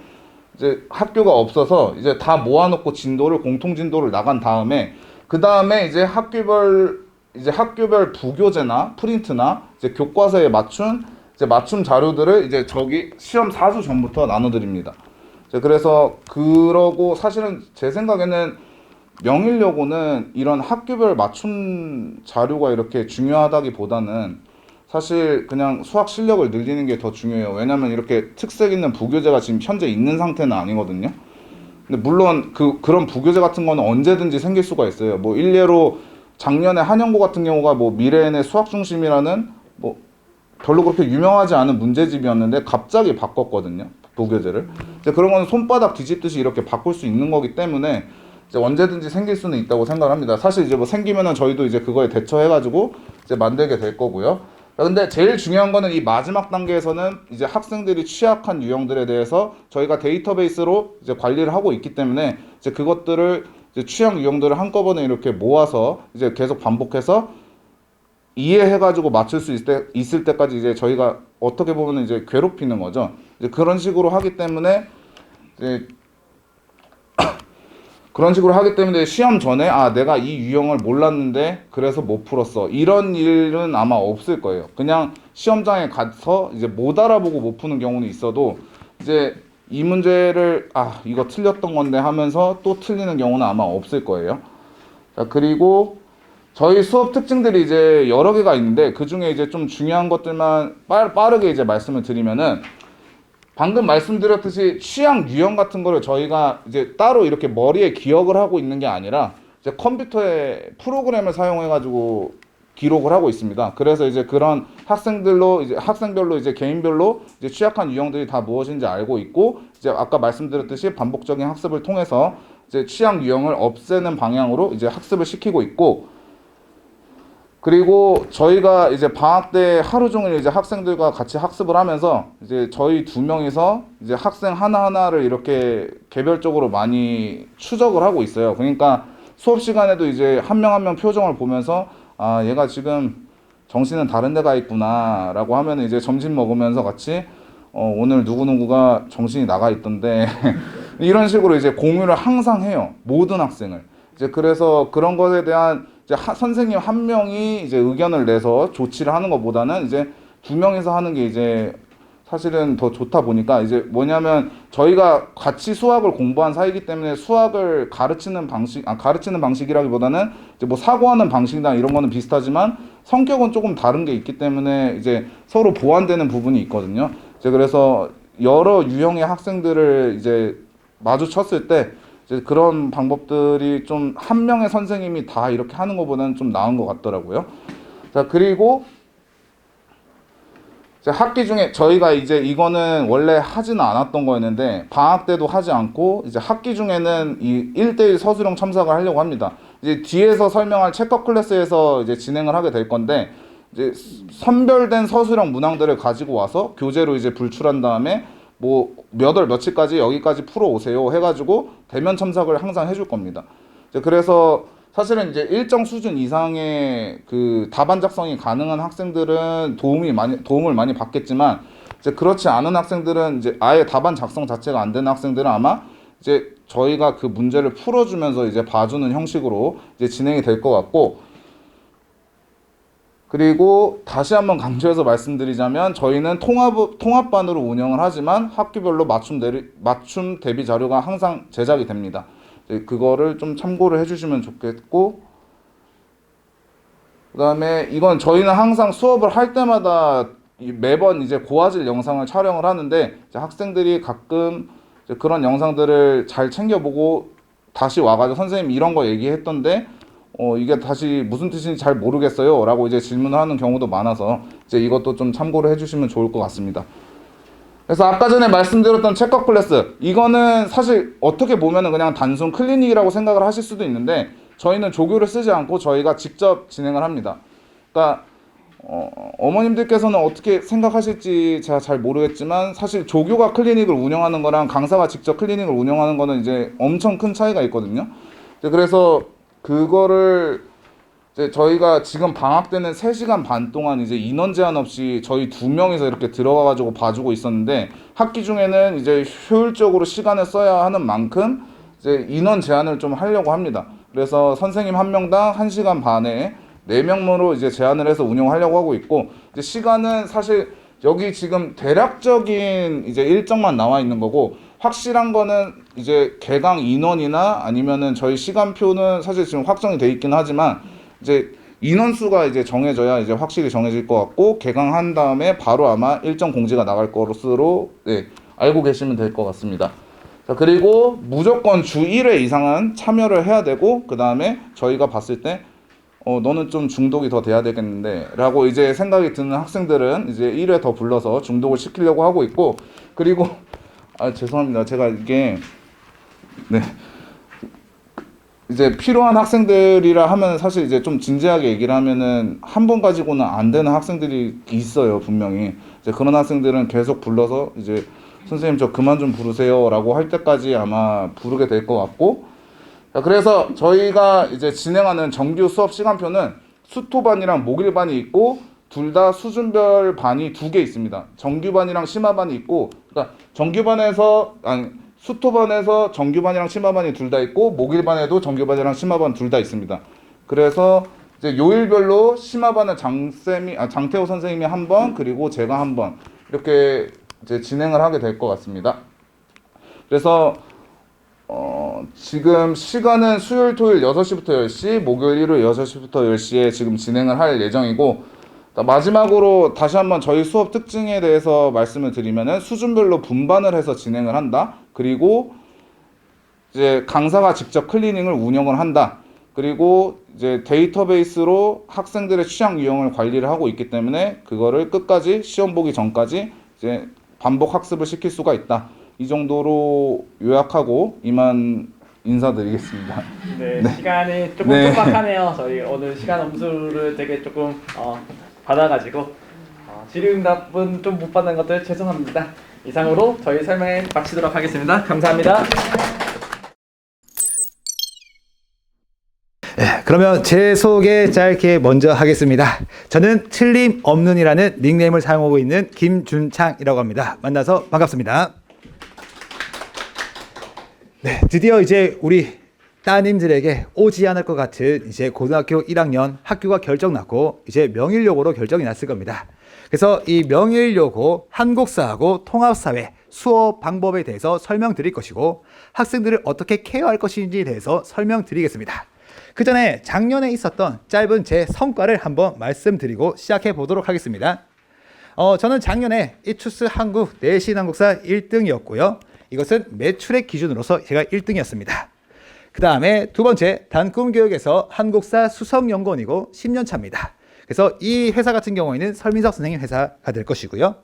이제 학교가 없어서 이제 다 모아놓고 공통 진도를 나간 다음에 그 다음에 이제 학교별 부교재나 프린트나 이제 교과서에 맞춤 자료들을 이제 저기 시험 4주 전부터 나눠드립니다. 그래서 그러고 사실은 제 생각에는 명일여고는 이런 학교별 맞춤 자료가 이렇게 중요하다기보다는 사실 그냥 수학 실력을 늘리는 게 더 중요해요. 왜냐면 이렇게 특색 있는 부교재가 지금 현재 있는 상태는 아니거든요. 근데 물론 그런 부교재 같은 거는 언제든지 생길 수가 있어요. 뭐 일례로 작년에 한영고 같은 경우가 뭐 미래엔의 수학 중심이라는 뭐 별로 그렇게 유명하지 않은 문제집이었는데 갑자기 바꿨거든요. 부교재를. 이제 그런 거는 손바닥 뒤집듯이 이렇게 바꿀 수 있는 거기 때문에 이제 언제든지 생길 수는 있다고 생각을 합니다. 사실 이제 뭐 생기면은 저희도 이제 그거에 대처해가지고 이제 만들게 될 거고요. 근데 제일 중요한 거는 이 마지막 단계에서는 이제 학생들이 취약한 유형들에 대해서 저희가 데이터베이스로 이제 관리를 하고 있기 때문에 이제 그것들을 이제 취약 유형들을 한꺼번에 이렇게 모아서 이제 계속 반복해서 이해해가지고 맞출 수 있을 때까지 이제 저희가 어떻게 보면 이제 괴롭히는 거죠. 이제 그런 식으로 하기 때문에 이제 그런 식으로 하기 때문에 시험 전에 내가 이 유형을 몰랐는데 그래서 못 풀었어 이런 일은 아마 없을 거예요. 그냥 시험장에 가서 이제 못 알아보고 못 푸는 경우는 있어도 이제 이 문제를 이거 틀렸던 건데 하면서 또 틀리는 경우는 아마 없을 거예요. 자, 그리고 저희 수업 특징들이 이제 여러 개가 있는데 그 중에 이제 좀 중요한 것들만 빠르게 이제 말씀을 드리면은 방금 말씀드렸듯이 취약 유형 같은 거를 저희가 이제 따로 이렇게 머리에 기억을 하고 있는 게 아니라 이제 컴퓨터에 프로그램을 사용해 가지고 기록을 하고 있습니다. 그래서 이제 그런 학생별로 이제 개인별로 이제 취약한 유형들이 다 무엇인지 알고 있고 이제 아까 말씀드렸듯이 반복적인 학습을 통해서 이제 취약 유형을 없애는 방향으로 이제 학습을 시키고 있고 그리고 저희가 이제 방학 때 하루 종일 이제 학생들과 같이 학습을 하면서 이제 저희 2명이서 이제 학생 하나하나를 이렇게 개별적으로 많이 추적을 하고 있어요. 그러니까 수업 시간에도 이제 한 명 한 명 표정을 보면서 얘가 지금 정신은 다른 데가 있구나라고 하면 이제 점심 먹으면서 같이 오늘 누구누구가 정신이 나가 있던데 이런 식으로 이제 공유를 항상 해요. 모든 학생을. 이제 그래서 그런 것에 대한 이제 선생님 한 명이 이제 의견을 내서 조치를 하는 것보다는 이제 2명이서 하는 게 이제 사실은 더 좋다 보니까 이제 뭐냐면 저희가 같이 수학을 공부한 사이기 때문에 수학을 가르치는 방식이라기보다는 이제 뭐 사고하는 방식이나 이런 거는 비슷하지만 성격은 조금 다른 게 있기 때문에 이제 서로 보완되는 부분이 있거든요. 이제 그래서 여러 유형의 학생들을 이제 마주쳤을 때 이제 그런 방법들이 좀 한 명의 선생님이 다 이렇게 하는 것보다는 좀 나은 것 같더라고요. 자, 그리고 학기 중에 저희가 이제 이거는 원래 하지는 않았던 거였는데 방학 때도 하지 않고 이제 학기 중에는 이 1대1 서술형 첨삭을 하려고 합니다. 이제 뒤에서 설명할 체크 클래스에서 이제 진행을 하게 될 건데 이제 선별된 서술형 문항들을 가지고 와서 교재로 이제 불출한 다음에 뭐 몇 월 며칠까지 여기까지 풀어 오세요 해가지고 대면 첨삭을 항상 해줄 겁니다. 그래서 사실은 이제 일정 수준 이상의 그 답안 작성이 가능한 학생들은 도움을 많이 받겠지만 이제 그렇지 않은 학생들은 이제 아예 답안 작성 자체가 안 되는 학생들은 아마 이제 저희가 그 문제를 풀어주면서 이제 봐주는 형식으로 이제 진행이 될 것 같고. 그리고 다시 한번 강조해서 말씀드리자면 저희는 통합반으로 운영을 하지만 학교별로 맞춤 대비 자료가 항상 제작이 됩니다. 그거를 좀 참고를 해주시면 좋겠고 그 다음에 이건 저희는 항상 수업을 할 때마다 매번 이제 고화질 영상을 촬영을 하는데 이제 학생들이 가끔 이제 그런 영상들을 잘 챙겨보고 다시 와가지고 선생님 이런 거 얘기했던데 이게 다시 무슨 뜻인지 잘 모르겠어요 라고 이제 질문을 하는 경우도 많아서 이제 이것도 좀 참고를 해주시면 좋을 것 같습니다. 그래서 아까 전에 말씀드렸던 체크 클래스, 이거는 사실 어떻게 보면은 그냥 단순 클리닉이라고 생각을 하실 수도 있는데 저희는 조교를 쓰지 않고 저희가 직접 진행을 합니다. 그러니까 어머님들께서는 어떻게 생각하실지 제가 잘 모르겠지만 사실 조교가 클리닉을 운영하는 거랑 강사가 직접 클리닉을 운영하는 거는 이제 엄청 큰 차이가 있거든요. 그래서 그거를 이제 저희가 지금 방학 때는 3시간 반 동안 이제 인원 제한 없이 저희 2명이서 이렇게 들어가 가지고 봐주고 있었는데 학기 중에는 이제 효율적으로 시간을 써야 하는 만큼 이제 인원 제한을 좀 하려고 합니다. 그래서 선생님 1명당 1시간 반에 4명으로 이제 제한을 해서 운영하려고 하고 있고, 이제 시간은 사실 여기 지금 대략적인 이제 일정만 나와 있는 거고, 확실한 거는 이제 개강 인원이나 아니면은 저희 시간표는 사실 지금 확정이 돼 있긴 하지만 이제 인원수가 이제 정해져야 이제 확실히 정해질 것 같고, 개강한 다음에 바로 아마 일정 공지가 나갈 것으로 알고 계시면 될 것 같습니다. 자, 그리고 무조건 주 1회 이상은 참여를 해야 되고, 그 다음에 저희가 봤을 때 너는 좀 중독이 더 돼야 되겠는데 라고 이제 생각이 드는 학생들은 이제 1회 더 불러서 중독을 시키려고 하고 있고, 그리고 죄송합니다. 제가 이게 이제 필요한 학생들이라 하면 사실 이제 좀 진지하게 얘기를 하면은 한 번 가지고는 안 되는 학생들이 있어요, 분명히. 이제 그런 학생들은 계속 불러서 이제 선생님 저 그만 좀 부르세요 라고 할 때까지 아마 부르게 될 것 같고, 그래서 저희가 이제 진행하는 정규 수업 시간표는 수토반이랑 목일반이 있고 둘 다 수준별 반이 2개 있습니다. 정규반이랑 심화반이 있고, 그러니까 수토반에서 정규반이랑 심화반이 둘 다 있고 목일반에도 정규반이랑 심화반 둘 다 있습니다. 그래서 이제 요일별로 심화반은 장태호 선생님이 한 번, 그리고 제가 한 번 이렇게 이제 진행을 하게 될 것 같습니다. 그래서 지금 시간은 수요일, 토요일 6시부터 10시, 목요일, 일요일 6시부터 10시에 지금 진행을 할 예정이고, 마지막으로 다시 한번 저희 수업 특징에 대해서 말씀을 드리면은 수준별로 분반을 해서 진행을 한다. 그리고 이제 강사가 직접 클리닝을 운영을 한다. 그리고 이제 데이터베이스로 학생들의 취향 유형을 관리를 하고 있기 때문에 그거를 끝까지 시험 보기 전까지 이제 반복 학습을 시킬 수가 있다. 이 정도로 요약하고 이만 인사드리겠습니다. 네, 시간이 조금 촉박하네요. 저희 오늘 시간 엄수를 되게 조금 받아가지고 질의응답은 좀 못 받는 것들 죄송합니다. 이상으로 저희 설명 마치도록 하겠습니다. 감사합니다. 네, 그러면 제 소개 짧게 먼저 하겠습니다. 저는 틀림없는이라는 닉네임을 사용하고 있는 김준창이라고 합니다. 만나서 반갑습니다. 네, 드디어 이제 우리 따님들에게 오지 않을 것 같은 이제 고등학교 1학년 학교가 결정났고 이제 명일여고로 결정이 났을 겁니다. 그래서 이 명일여고 한국사하고 통합사회 수업 방법에 대해서 설명드릴 것이고 학생들을 어떻게 케어할 것인지에 대해서 설명드리겠습니다. 그 전에 작년에 있었던 짧은 제 성과를 한번 말씀드리고 시작해 보도록 하겠습니다. 저는 작년에 이투스 한국 내신 한국사 1등이었고요. 이것은 매출액 기준으로서 제가 1등이었습니다. 그 다음에 두 번째, 단꿈교육에서 한국사 수석연구원이고 10년 차입니다. 그래서 이 회사 같은 경우에는 설민석 선생님 회사가 될 것이고요.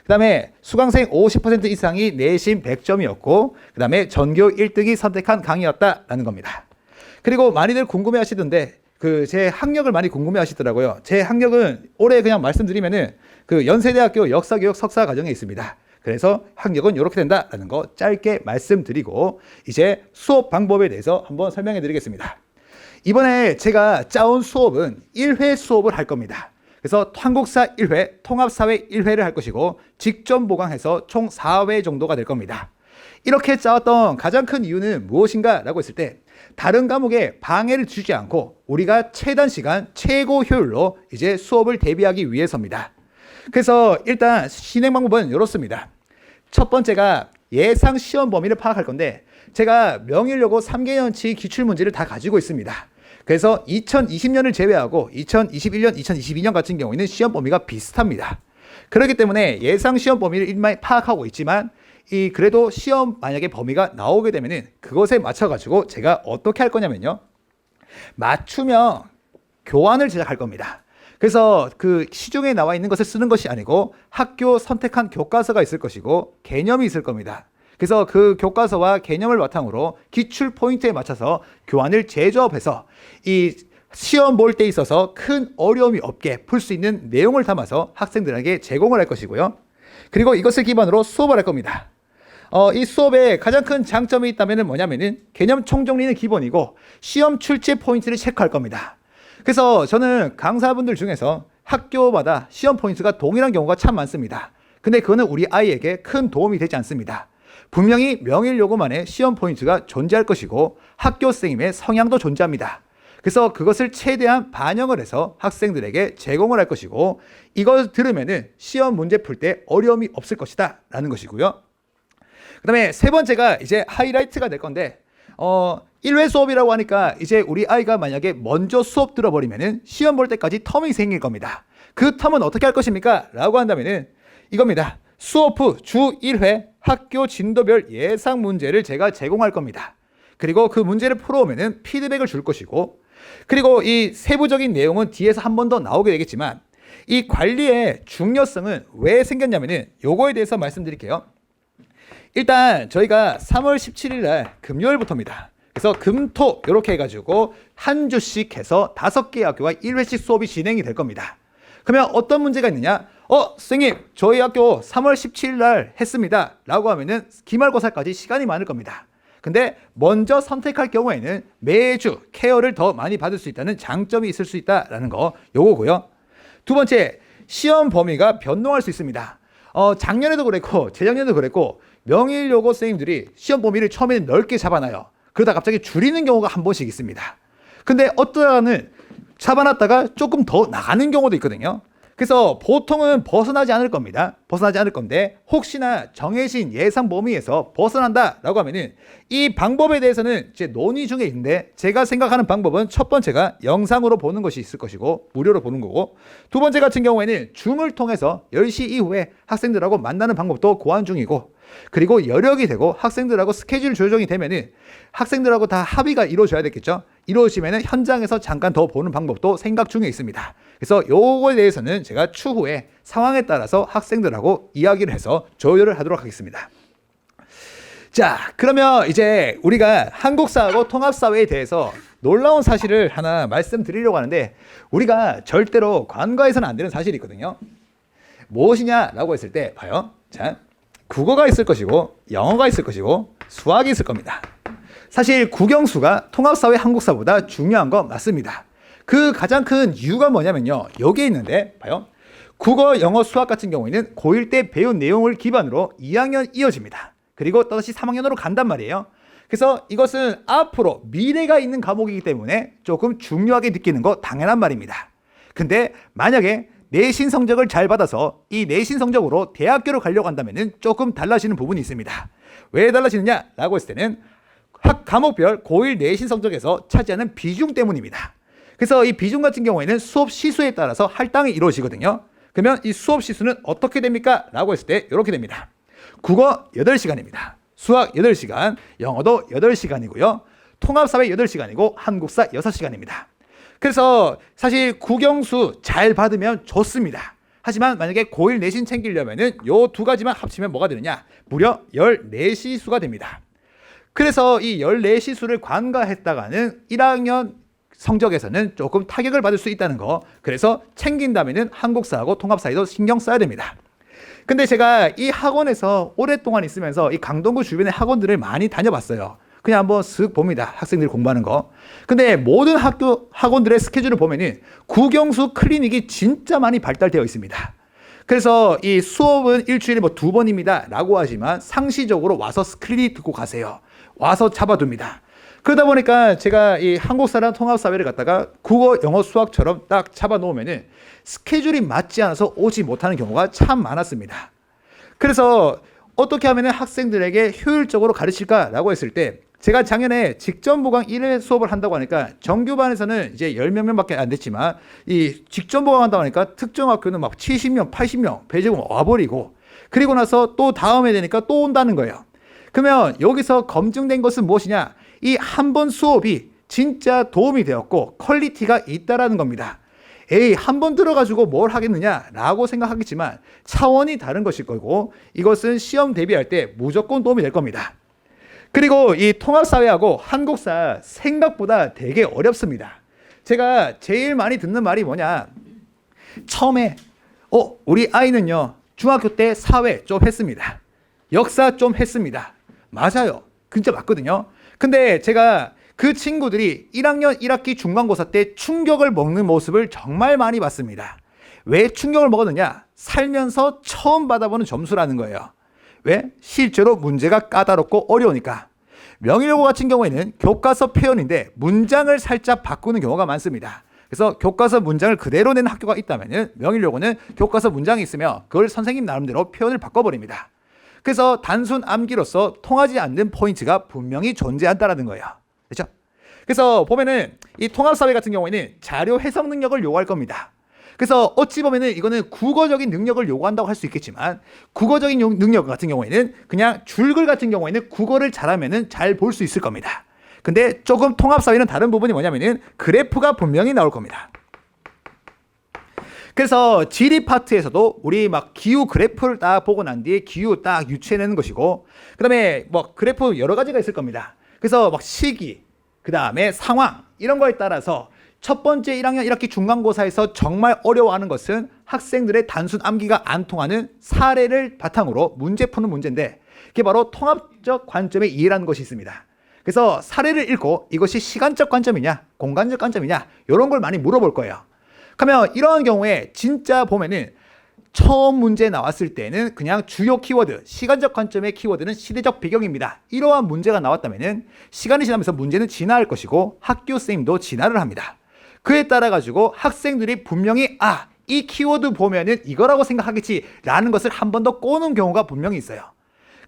그 다음에 수강생 50% 이상이 내신 100점이었고 그 다음에 전교 1등이 선택한 강의였다라는 겁니다. 그리고 많이들 궁금해 하시던데 제 학력을 많이 궁금해 하시더라고요. 제 학력은 올해 그냥 말씀드리면은 연세대학교 역사교육 석사 과정에 있습니다. 그래서 학력은 이렇게 된다라는 거 짧게 말씀드리고 이제 수업 방법에 대해서 한번 설명해 드리겠습니다. 이번에 제가 짜온 수업은 1회 수업을 할 겁니다. 그래서 한국사 1회, 통합사회 1회를 할 것이고 직전 보강해서 총 4회 정도가 될 겁니다. 이렇게 짜왔던 가장 큰 이유는 무엇인가 라고 했을 때 다른 과목에 방해를 주지 않고 우리가 최단 시간 최고 효율로 이제 수업을 대비하기 위해서입니다. 그래서 일단 진행 방법은 이렇습니다. 첫 번째가 예상 시험 범위를 파악할 건데 제가 명일여고 3개년치 기출문제를 다 가지고 있습니다. 그래서 2020년을 제외하고 2021년, 2022년 같은 경우에는 시험 범위가 비슷합니다. 그렇기 때문에 예상 시험 범위를 일반히 파악하고 있지만 그래도 시험 만약에 범위가 나오게 되면은 그것에 맞춰가지고 제가 어떻게 할 거냐면요. 맞추면 교환을 제작할 겁니다. 그래서 그 시중에 나와 있는 것을 쓰는 것이 아니고 학교 선택한 교과서가 있을 것이고 개념이 있을 겁니다. 그래서 그 교과서와 개념을 바탕으로 기출 포인트에 맞춰서 교환을 재조합해서 이 시험 볼 때 있어서 큰 어려움이 없게 풀 수 있는 내용을 담아서 학생들에게 제공을 할 것이고요. 그리고 이것을 기반으로 수업을 할 겁니다. 이 수업에 가장 큰 장점이 있다면 뭐냐면은 개념 총정리는 기본이고 시험 출제 포인트를 체크할 겁니다. 그래서 저는 강사분들 중에서 학교마다 시험 포인트가 동일한 경우가 참 많습니다. 근데 그거는 우리 아이에게 큰 도움이 되지 않습니다. 분명히 명일요고만의 시험 포인트가 존재할 것이고 학교 선생님의 성향도 존재합니다. 그래서 그것을 최대한 반영을 해서 학생들에게 제공을 할 것이고 이걸 들으면은 시험 문제 풀 때 어려움이 없을 것이다 라는 것이고요. 그 다음에 세 번째가 이제 하이라이트가 될 건데 1회 수업이라고 하니까 이제 우리 아이가 만약에 먼저 수업 들어버리면은 시험 볼 때까지 텀이 생길 겁니다. 그 텀은 어떻게 할 것입니까? 라고 한다면은 이겁니다. 수업 후 주 1회 학교 진도별 예상 문제를 제가 제공할 겁니다. 그리고 그 문제를 풀어오면은 피드백을 줄 것이고 그리고 이 세부적인 내용은 뒤에서 한 번 더 나오게 되겠지만 이 관리의 중요성은 왜 생겼냐면은 요거에 대해서 말씀드릴게요. 일단 저희가 3월 17일 날 금요일부터입니다. 그래서 금토 이렇게 해가지고 한 주씩 해서 5개의 학교가 1회씩 수업이 진행이 될 겁니다. 그러면 어떤 문제가 있느냐? 선생님 저희 학교 3월 17일 날 했습니다 라고 하면은 기말고사까지 시간이 많을 겁니다. 근데 먼저 선택할 경우에는 매주 케어를 더 많이 받을 수 있다는 장점이 있을 수 있다라는 거 요거고요. 두 번째, 시험 범위가 변동할 수 있습니다. 작년에도 그랬고 재작년에도 그랬고 명일요고 선생님들이 시험 범위를 처음에는 넓게 잡아놔요. 그러다 갑자기 줄이는 경우가 한 번씩 있습니다. 근데 어떠하는 잡아놨다가 조금 더 나가는 경우도 있거든요. 그래서 보통은 벗어나지 않을 겁니다. 벗어나지 않을 건데 혹시나 정해진 예상 범위에서 벗어난다라고 하면은 이 방법에 대해서는 제 논의 중에 있는데 제가 생각하는 방법은 첫 번째가 영상으로 보는 것이 있을 것이고 무료로 보는 거고 두 번째 같은 경우에는 줌을 통해서 10시 이후에 학생들하고 만나는 방법도 고안 중이고 그리고 여력이 되고 학생들하고 스케줄 조정이 되면은 학생들하고 다 합의가 이루어져야 되겠죠. 이루어지면은 현장에서 잠깐 더 보는 방법도 생각 중에 있습니다. 그래서 요거에 대해서는 제가 추후에 상황에 따라서 학생들하고 이야기를 해서 조율을 하도록 하겠습니다. 자, 그러면 이제 우리가 한국사하고 통합사회에 대해서 놀라운 사실을 하나 말씀드리려고 하는데 우리가 절대로 간과해서는 안 되는 사실이 있거든요. 무엇이냐라고 했을 때 봐요. 자, 국어가 있을 것이고 영어가 있을 것이고 수학이 있을 겁니다. 사실 국영수가 통합사회 한국사보다 중요한 거 맞습니다. 그 가장 큰 이유가 뭐냐면요. 여기에 있는데 봐요. 국어, 영어, 수학 같은 경우에는 고1 때 배운 내용을 기반으로 2학년 이어집니다. 그리고 또다시 3학년으로 간단 말이에요. 그래서 이것은 앞으로 미래가 있는 과목이기 때문에 조금 중요하게 느끼는 거 당연한 말입니다. 근데 만약에 내신 성적을 잘 받아서 이 내신 성적으로 대학교를 가려고 한다면 조금 달라지는 부분이 있습니다. 왜 달라지느냐라고 했을 때는 학 과목별 고1 내신 성적에서 차지하는 비중 때문입니다. 그래서 이 비중 같은 경우에는 수업 시수에 따라서 할당이 이루어지거든요. 그러면 이 수업 시수는 어떻게 됩니까? 라고 했을 때 이렇게 됩니다. 국어 8시간입니다. 수학 8시간, 영어도 8시간이고요. 통합사회 8시간이고 한국사 6시간입니다. 그래서 사실 국영수 잘 받으면 좋습니다. 하지만 만약에 고1 내신 챙기려면은 요 두 가지만 합치면 뭐가 되느냐? 무려 14시수가 됩니다. 그래서 이 14시수를 관과했다가는 1학년 성적에서는 조금 타격을 받을 수 있다는 거. 그래서 챙긴다면은 한국사하고 통합사회도 신경 써야 됩니다. 근데 제가 이 학원에서 오랫동안 있으면서 이 강동구 주변의 학원들을 많이 다녀봤어요. 그냥 한번 쓱 봅니다. 학생들이 공부하는 거. 근데 모든 학교 학원들의 스케줄을 보면은 국영수 클리닉이 진짜 많이 발달되어 있습니다. 그래서 이 수업은 일주일에 뭐 2번입니다 라고 하지만 상시적으로 와서 클리닉 듣고 가세요. 와서 잡아둡니다. 그러다 보니까 제가 이 한국사랑 통합사회를 갖다가 국어, 영어, 수학처럼 딱 잡아놓으면은 스케줄이 맞지 않아서 오지 못하는 경우가 참 많았습니다. 그래서 어떻게 하면 학생들에게 효율적으로 가르칠까라고 했을 때 제가 작년에 직전보강 1회 수업을 한다고 하니까 정규반에서는 이제 10몇 명밖에 안 됐지만 이 직전보강 한다고 하니까 특정학교는 막 70명, 80명 배제금 와버리고 그리고 나서 또 다음에 되니까 또 온다는 거예요. 그러면 여기서 검증된 것은 무엇이냐? 이 한 번 수업이 진짜 도움이 되었고 퀄리티가 있다라는 겁니다. 에이 한 번 들어가지고 뭘 하겠느냐라고 생각하겠지만 차원이 다른 것일 거고 이것은 시험 대비할 때 무조건 도움이 될 겁니다. 그리고 이 통합사회하고 한국사 생각보다 되게 어렵습니다. 제가 제일 많이 듣는 말이 뭐냐, 처음에 우리 아이는요 중학교 때 사회 좀 했습니다, 역사 좀 했습니다. 맞아요, 진짜 맞거든요. 근데 제가 그 친구들이 1학년 1학기 중간고사 때 충격을 먹는 모습을 정말 많이 봤습니다. 왜 충격을 먹었느냐, 살면서 처음 받아보는 점수라는 거예요. 왜? 실제로 문제가 까다롭고 어려우니까. 명의여고 같은 경우에는 교과서 표현인데 문장을 살짝 바꾸는 경우가 많습니다. 그래서 교과서 문장을 그대로 내는 학교가 있다면 명의여고는 교과서 문장이 있으며 그걸 선생님 나름대로 표현을 바꿔버립니다. 그래서 단순 암기로서 통하지 않는 포인트가 분명히 존재한다는 거예요. 그렇죠? 그래서 보면은 이 통합사회 같은 경우에는 자료 해석 능력을 요구할 겁니다. 그래서 어찌 보면은 이거는 국어적인 능력을 요구한다고 할 수 있겠지만 국어적인 능력 같은 경우에는 그냥 줄글 같은 경우에는 국어를 잘하면은 잘 볼 수 있을 겁니다. 근데 조금 통합사회는 다른 부분이 뭐냐면은 그래프가 분명히 나올 겁니다. 그래서 지리 파트에서도 우리 막 기후 그래프를 딱 보고 난 뒤에 기후 딱 유추해내는 것이고, 그 다음에 뭐 그래프 여러 가지가 있을 겁니다. 그래서 막 시기, 그 다음에 상황, 이런 거에 따라서 첫 번째 1학년 1학기 중간고사에서 정말 어려워하는 것은 학생들의 단순 암기가 안 통하는 사례를 바탕으로 문제 푸는 문제인데, 그게 바로 통합적 관점의 이해라는 것이 있습니다. 그래서 사례를 읽고 이것이 시간적 관점이냐 공간적 관점이냐 이런 걸 많이 물어볼 거예요. 그러면 이러한 경우에 진짜 보면은 처음 문제 나왔을 때는 그냥 주요 키워드, 시간적 관점의 키워드는 시대적 배경입니다. 이러한 문제가 나왔다면은 시간이 지나면서 문제는 진화할 것이고 학교 선생님도 진화를 합니다. 그에 따라 가지고 학생들이 분명히 이 키워드 보면은 이거라고 생각하겠지라는 것을 한 번 더 꼬는 경우가 분명히 있어요.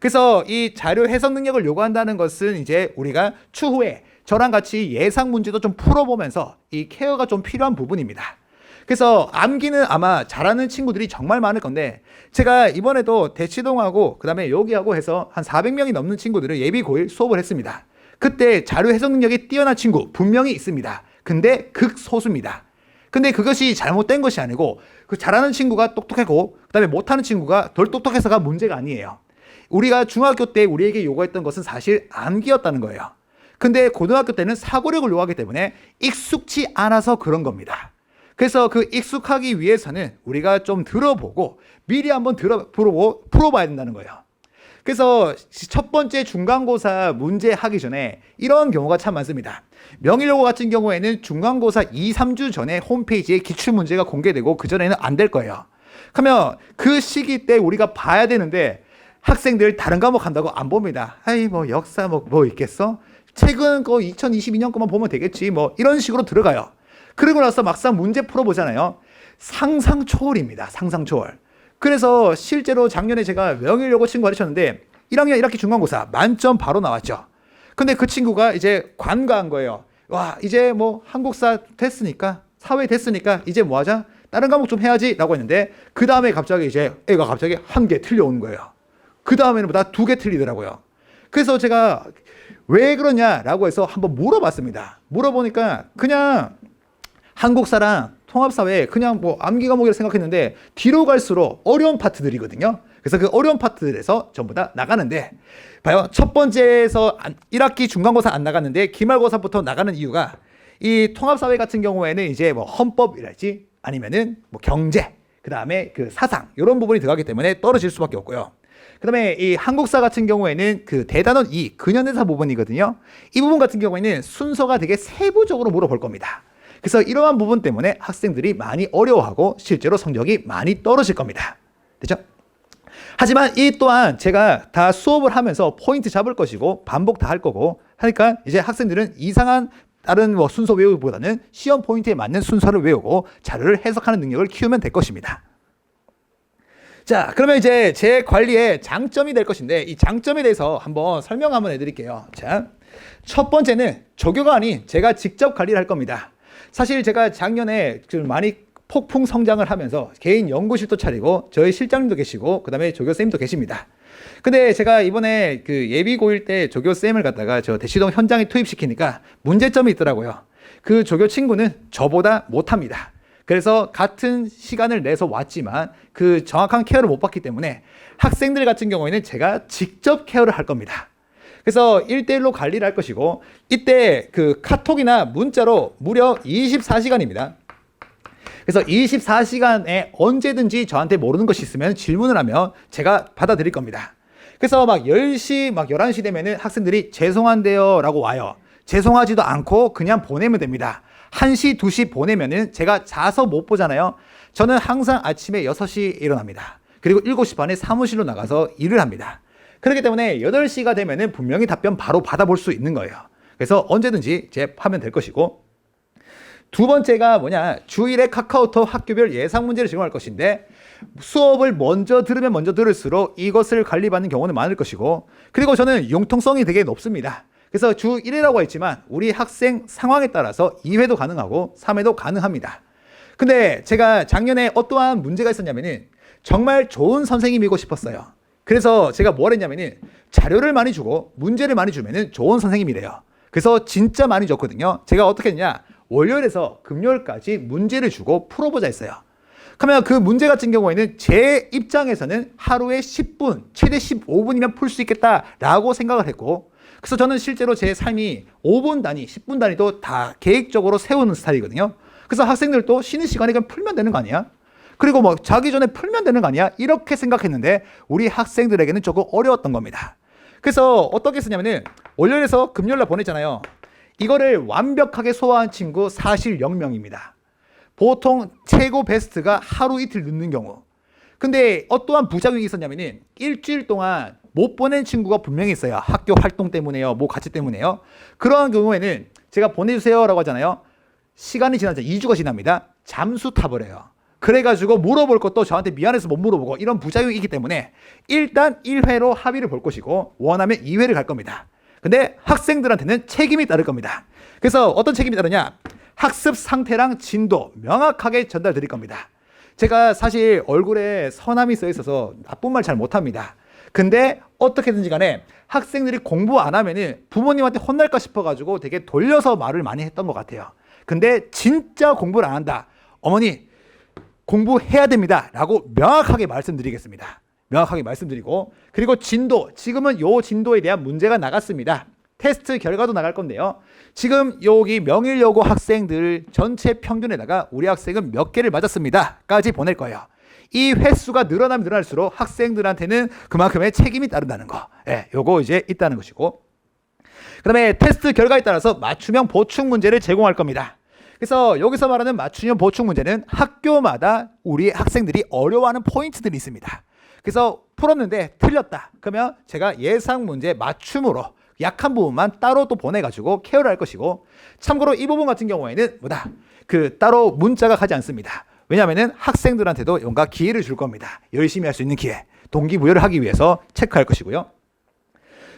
그래서 이 자료 해석 능력을 요구한다는 것은 이제 우리가 추후에 저랑 같이 예상 문제도 좀 풀어보면서 이 케어가 좀 필요한 부분입니다. 그래서 암기는 아마 잘하는 친구들이 정말 많을 건데, 제가 이번에도 대치동하고 그 다음에 여기하고 해서 한 400명이 넘는 친구들을 예비 고1 수업을 했습니다. 그때 자료 해석 능력이 뛰어난 친구 분명히 있습니다. 근데 극소수입니다. 근데 그것이 잘못된 것이 아니고 그 잘하는 친구가 똑똑하고 그 다음에 못하는 친구가 덜 똑똑해서가 문제가 아니에요. 우리가 중학교 때 우리에게 요구했던 것은 사실 암기였다는 거예요. 근데 고등학교 때는 사고력을 요구하기 때문에 익숙치 않아서 그런 겁니다. 그래서 그 익숙하기 위해서는 우리가 좀 들어보고 미리 한번 풀어봐야 된다는 거예요. 그래서 첫 번째 중간고사 문제 하기 전에 이런 경우가 참 많습니다. 명의여고 같은 경우에는 중간고사 2, 3주 전에 홈페이지에 기출문제가 공개되고 그전에는 안 될 거예요. 그러면 그 시기 때 우리가 봐야 되는데 학생들 다른 과목 한다고 안 봅니다. 뭐 역사 뭐 있겠어? 최근 거 2022년 거만 보면 되겠지. 뭐 이런 식으로 들어가요. 그러고 나서 막상 문제 풀어보잖아요. 상상 초월입니다. 상상 초월. 그래서 실제로 작년에 제가 명의여고 친구 가르쳤는데 1학년 1학기 중간고사 만점 바로 나왔죠. 근데 그 친구가 이제 관과한 거예요. 와, 이제 뭐 한국사 됐으니까, 사회 됐으니까 이제 뭐 하자? 다른 과목 좀 해야지 라고 했는데 그 다음에 갑자기 이제 애가 갑자기 1개 틀려오는 거예요. 그 다음에는 다 2개 틀리더라고요. 그래서 제가 왜 그러냐라고 해서 한번 물어봤습니다. 물어보니까 그냥 한국사랑 통합사회 그냥 뭐 암기 과목이라 생각했는데 뒤로 갈수록 어려운 파트들이거든요. 그래서 그 어려운 파트들에서 전부 다 나가는데, 봐요. 첫 번째에서 1학기 중간고사 안 나갔는데 기말고사부터 나가는 이유가 이 통합사회 같은 경우에는 이제 뭐 헌법이랄지 아니면은 뭐 경제, 그 다음에 그 사상 이런 부분이 들어가기 때문에 떨어질 수밖에 없고요. 그 다음에 이 한국사 같은 경우에는 그 대단원 2 근현대사 부분이거든요. 이 부분 같은 경우에는 순서가 되게 세부적으로 물어볼 겁니다. 그래서 이러한 부분 때문에 학생들이 많이 어려워하고 실제로 성적이 많이 떨어질 겁니다. 됐죠? 하지만 이 또한 제가 다 수업을 하면서 포인트 잡을 것이고 반복 다 할 거고 하니까 이제 학생들은 이상한 다른 뭐 순서 외우기보다는 시험 포인트에 맞는 순서를 외우고 자료를 해석하는 능력을 키우면 될 것입니다. 자, 그러면 이제 제 관리의 장점이 될 것인데 이 장점에 대해서 한번 설명 한번 해드릴게요. 자, 첫 번째는 조교가 아닌 제가 직접 관리를 할 겁니다. 사실 제가 작년에 좀 많이 폭풍 성장을 하면서 개인 연구실도 차리고 저희 실장님도 계시고 그 다음에 조교쌤도 계십니다. 근데 제가 이번에 그 예비 고1 때 조교쌤을 갖다가 저 대치동 현장에 투입시키니까 문제점이 있더라고요. 그 조교 친구는 저보다 못합니다. 그래서 같은 시간을 내서 왔지만 그 정확한 케어를 못 받기 때문에 학생들 같은 경우에는 제가 직접 케어를 할 겁니다. 그래서 1대1로 관리를 할 것이고, 이때 그 카톡이나 문자로 무려 24시간입니다. 그래서 24시간에 언제든지 저한테 모르는 것이 있으면 질문을 하면 제가 받아드릴 겁니다. 그래서 막 10시, 막 11시 되면은 학생들이 죄송한데요 라고 와요. 죄송하지도 않고 그냥 보내면 됩니다. 1시, 2시 보내면은 제가 자서 못 보잖아요. 저는 항상 아침에 6시 일어납니다. 그리고 7시 반에 사무실로 나가서 일을 합니다. 그렇기 때문에 8시가 되면은 분명히 답변 바로 받아볼 수 있는 거예요. 그래서 언제든지 하면 될 것이고, 두 번째가 뭐냐, 주일에 카카오톡 학교별 예상 문제를 제공할 것인데, 수업을 먼저 들으면 먼저 들을수록 이것을 관리받는 경우는 많을 것이고, 그리고 저는 융통성이 되게 높습니다. 그래서 주 1회라고 했지만 우리 학생 상황에 따라서 2회도 가능하고 3회도 가능합니다. 근데 제가 작년에 어떠한 문제가 있었냐면은 정말 좋은 선생님이고 싶었어요. 그래서 제가 뭘 했냐면은 자료를 많이 주고 문제를 많이 주면은 좋은 선생님이래요. 그래서 진짜 많이 줬거든요. 제가 어떻게 했냐, 월요일에서 금요일까지 문제를 주고 풀어보자 했어요. 그러면 그 문제 같은 경우에는 제 입장에서는 하루에 10분, 최대 15분이면 풀 수 있겠다라고 생각을 했고, 그래서 저는 실제로 제 삶이 5분 단위, 10분 단위도 다 계획적으로 세우는 스타일이거든요. 그래서 학생들도 쉬는 시간에 그냥 풀면 되는 거 아니야? 그리고 뭐 자기 전에 풀면 되는 거 아니야? 이렇게 생각했는데 우리 학생들에게는 조금 어려웠던 겁니다. 그래서 어떻게 쓰냐면은 월요일에서 금요일날 보냈잖아요. 이거를 완벽하게 소화한 친구 사실 0명입니다. 보통 최고 베스트가 하루 이틀 늦는 경우. 근데 어떠한 부작용이 있었냐면은 일주일 동안 못 보낸 친구가 분명히 있어요. 학교 활동 때문에요, 뭐 가치 때문에요. 그러한 경우에는 제가 보내주세요 라고 하잖아요. 시간이 지나자 2주가 지납니다. 잠수 타버려요. 그래가지고 물어볼 것도 저한테 미안해서 못 물어보고, 이런 부작용이 있기 때문에 일단 1회로 합의를 볼 것이고, 원하면 2회를 갈 겁니다. 근데 학생들한테는 책임이 따를 겁니다. 그래서 어떤 책임이 따르냐, 학습 상태랑 진도 명확하게 전달 드릴 겁니다. 제가 사실 얼굴에 서남이 써 있어서 나쁜 말 잘 못합니다. 근데 어떻게든지 간에 학생들이 공부 안 하면은 부모님한테 혼날까 싶어가지고 되게 돌려서 말을 많이 했던 것 같아요. 근데 진짜 공부를 안 한다, 어머니 공부해야 됩니다 라고 명확하게 말씀드리겠습니다. 명확하게 말씀드리고, 그리고 진도, 지금은 요 진도에 대한 문제가 나갔습니다. 테스트 결과도 나갈 건데요. 지금 여기 명일여고 학생들 전체 평균에다가 우리 학생은 몇 개를 맞았습니다 까지 보낼 거예요. 이 횟수가 늘어나면 늘어날수록 학생들한테는 그만큼의 책임이 따른다는 거, 요거 이제 있다는 것이고, 그 다음에 테스트 결과에 따라서 맞춤형 보충 문제를 제공할 겁니다. 그래서 여기서 말하는 맞춤형 보충 문제는 학교마다 우리 학생들이 어려워하는 포인트들이 있습니다. 그래서 풀었는데 틀렸다 그러면 제가 예상 문제 맞춤으로 약한 부분만 따로 또 보내가지고 케어를 할 것이고, 참고로 이 부분 같은 경우에는 뭐다, 그 따로 문자가 가지 않습니다. 왜냐하면 학생들한테도 뭔가 기회를 줄 겁니다. 열심히 할 수 있는 기회, 동기부여를 하기 위해서 체크할 것이고요.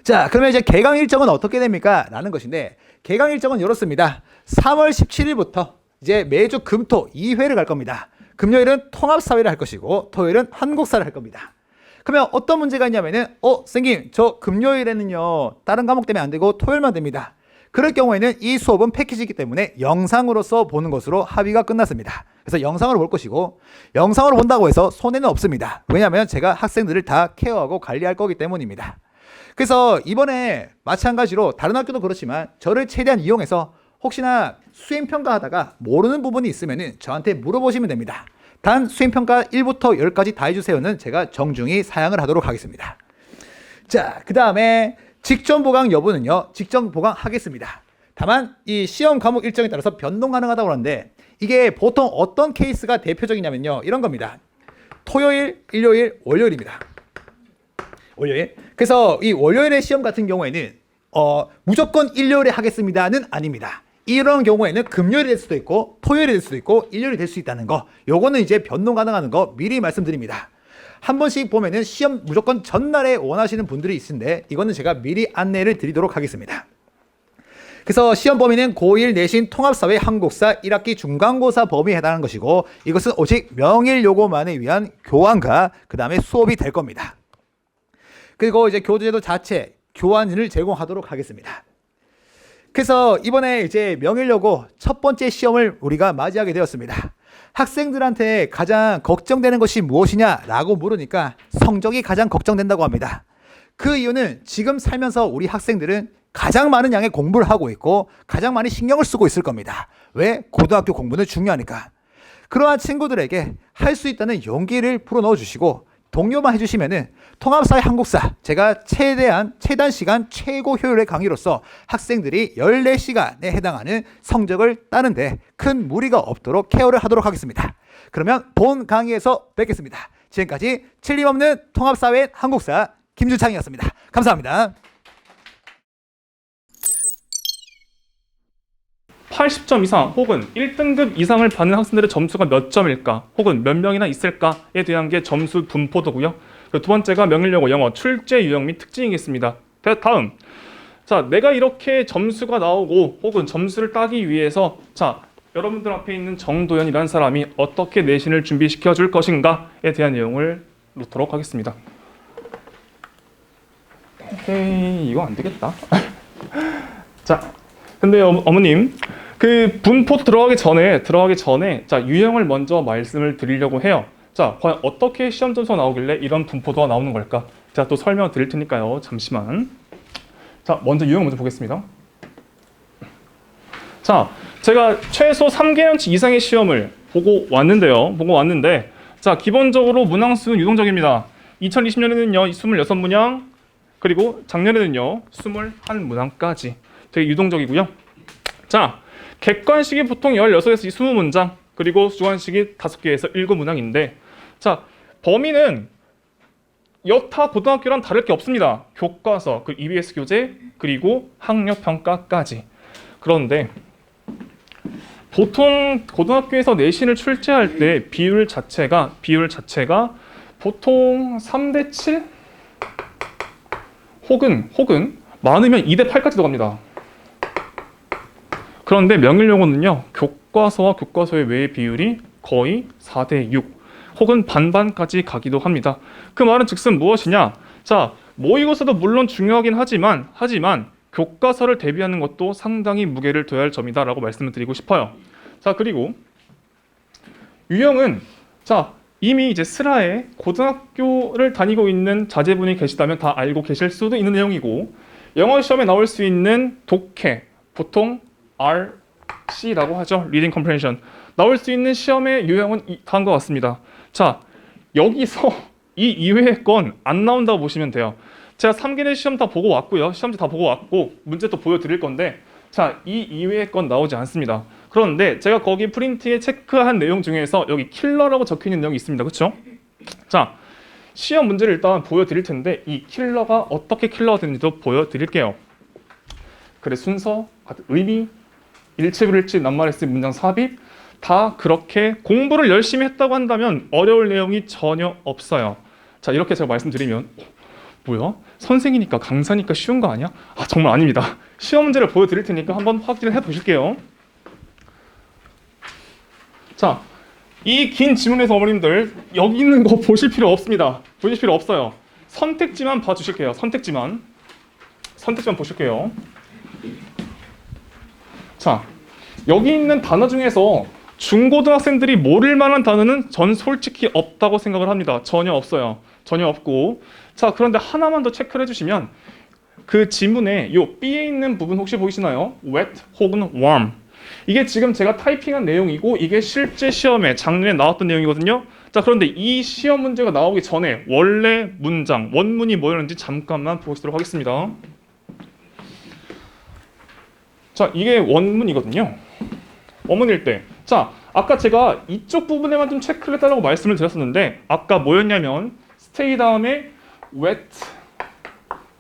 자, 그러면 이제 개강 일정은 어떻게 됩니까? 라는 것인데, 개강 일정은 이렇습니다. 3월 17일부터 이제 매주 금토 2회를 갈 겁니다. 금요일은 통합사회를 할 것이고, 토요일은 한국사를 할 겁니다. 그러면 어떤 문제가 있냐면은, 선생님, 저 금요일에는요, 다른 과목 때문에 안 되고 토요일만 됩니다. 그럴 경우에는 이 수업은 패키지이기 때문에 영상으로서 보는 것으로 합의가 끝났습니다. 그래서 영상으로 볼 것이고, 영상으로 본다고 해서 손해는 없습니다. 왜냐하면 제가 학생들을 다 케어하고 관리할 거기 때문입니다. 그래서 이번에 마찬가지로 다른 학교도 그렇지만 저를 최대한 이용해서 혹시나 수행평가하다가 모르는 부분이 있으면 저한테 물어보시면 됩니다. 단 수행평가 1부터 10까지 다 해주세요는 제가 정중히 사양을 하도록 하겠습니다. 자, 그 다음에 직전 보강 여부는요, 직전 보강하겠습니다. 다만 이 시험 과목 일정에 따라서 변동 가능하다고 하는데, 이게 보통 어떤 케이스가 대표적이냐면요, 이런 겁니다. 토요일, 일요일, 월요일입니다. 월요일. 그래서 이 월요일의 시험 같은 경우에는 무조건 일요일에 하겠습니다는 아닙니다. 이런 경우에는 금요일이 될 수도 있고 토요일이 될 수도 있고 일요일이 될 수 있다는 거, 요거는 이제 변동 가능한 거 미리 말씀드립니다. 한 번씩 보면은 시험 무조건 전날에 원하시는 분들이 있는데, 이거는 제가 미리 안내를 드리도록 하겠습니다. 그래서 시험 범위는 고1 내신 통합사회 한국사 1학기 중간고사 범위에 해당하는 것이고, 이것은 오직 명일요고만을 위한 교환과 그 다음에 수업이 될 겁니다. 그리고 이제 교재도 자체 교환을 제공하도록 하겠습니다. 그래서 이번에 이제 명일여고 첫 번째 시험을 우리가 맞이하게 되었습니다. 학생들한테 가장 걱정되는 것이 무엇이냐라고 물으니까 성적이 가장 걱정된다고 합니다. 그 이유는 지금 살면서 우리 학생들은 가장 많은 양의 공부를 하고 있고 가장 많이 신경을 쓰고 있을 겁니다. 왜? 고등학교 공부는 중요하니까. 그러한 친구들에게 할 수 있다는 용기를 불어넣어 주시고 독려만 해주시면은 통합사회 한국사 제가 최단 시간 최고 효율의 강의로서 학생들이 14시간에 해당하는 성적을 따는데 큰 무리가 없도록 케어를 하도록 하겠습니다. 그러면 본 강의에서 뵙겠습니다. 지금까지 틀림없는 통합사회 한국사 김주창이었습니다. 감사합니다. 80점 이상 혹은 1등급 이상을 받는 학생들의 점수가 몇 점일까 혹은 몇 명이나 있을까에 대한 게 점수 분포도고요. 두 번째가 명일영어, 영어, 출제 유형 및 특징이겠습니다. 다음, 자, 내가 이렇게 점수가 나오고 혹은 점수를 따기 위해서 자, 여러분들 앞에 있는 정도현이라는 사람이 어떻게 내신을 준비시켜 줄 것인가에 대한 내용을 놓도록 하겠습니다. 오케이, 이거 안 되겠다. 자, 근데 어머님, 그 분포 들어가기 전에 자, 유형을 먼저 말씀을 드리려고 해요. 자, 과연 어떻게 시험 점수가 나오길래 이런 분포도가 나오는 걸까? 제가 또 설명을 드릴 테니까요. 잠시만. 자, 먼저 유형 먼저 보겠습니다. 자, 제가 최소 3개년치 이상의 시험을 보고 왔는데 자, 기본적으로 문항수는 유동적입니다. 2020년에는요 26문항, 그리고 작년에는요 21문항까지 되게 유동적이고요. 자, 객관식이 보통 16에서 20문장, 그리고 주관식이 5개에서 7문항인데 자, 범위는 여타 고등학교랑 다를 게 없습니다. 교과서, 그 EBS 교재, 그리고 학력평가까지. 그런데 보통 고등학교에서 내신을 출제할 때 비율 자체가 보통 3대7 혹은 많으면 2대8까지도 갑니다. 그런데 명일영어는요, 교과서와 교과서의 외의 비율이 거의 4대6 혹은 반반까지 가기도 합니다. 그 말은 즉슨 무엇이냐? 자, 모의고사도 물론 중요하긴 하지만 교과서를 대비하는 것도 상당히 무게를 둬야 할 점이다라고 말씀을 드리고 싶어요. 자, 그리고 유형은 자, 이미 이제 슬하에 고등학교를 다니고 있는 자제분이 계시다면 다 알고 계실 수도 있는 내용이고, 영어 시험에 나올 수 있는 독해, 보통 RC라고 하죠. Reading Comprehension. 나올 수 있는 시험의 유형은 다음과 같습니다. 자, 여기서 이 이외의 건 안 나온다고 보시면 돼요. 제가 3개년 시험 다 보고 왔고요. 시험지 다 보고 왔고 문제 또 보여드릴 건데 자, 이 이외의 건 나오지 않습니다. 그런데 제가 거기 프린트에 체크한 내용 중에서 여기 킬러라고 적혀있는 내용이 있습니다. 그렇죠? 자, 시험 문제를 일단 보여드릴 텐데 이 킬러가 어떻게 킬러가 되는지도 보여드릴게요. 글의 순서, 의미, 일치불일치, 낱말했을 문장 삽입 다 그렇게 공부를 열심히 했다고 한다면 어려울 내용이 전혀 없어요. 자, 이렇게 제가 말씀드리면 뭐야? 선생이니까 강사니까 쉬운 거 아니야? 아, 정말 아닙니다. 시험 문제를 보여드릴 테니까 한번 확인을 해보실게요. 자, 이 긴 지문에서 어머님들 여기 있는 거 보실 필요 없습니다. 보실 필요 없어요. 선택지만 봐주실게요. 선택지만 보실게요. 자, 여기 있는 단어 중에서 중고등학생들이 모를 만한 단어는 전 솔직히 없다고 생각을 합니다. 전혀 없어요. 전혀 없고. 자, 그런데 하나만 더 체크를 해주시면 그 지문에 요 B에 있는 부분 혹시 보이시나요? wet 혹은 warm. 이게 지금 제가 타이핑한 내용이고 이게 실제 시험에 작년에 나왔던 내용이거든요. 자, 그런데 이 시험 문제가 나오기 전에 원래 문장, 원문이 뭐였는지 잠깐만 보시도록 하겠습니다. 자, 이게 원문이거든요. 원문일 때. 자, 아까 제가 이쪽 부분에만 좀 체크를 해달라고 말씀을 드렸었는데 아까 뭐였냐면 stay 다음에 wet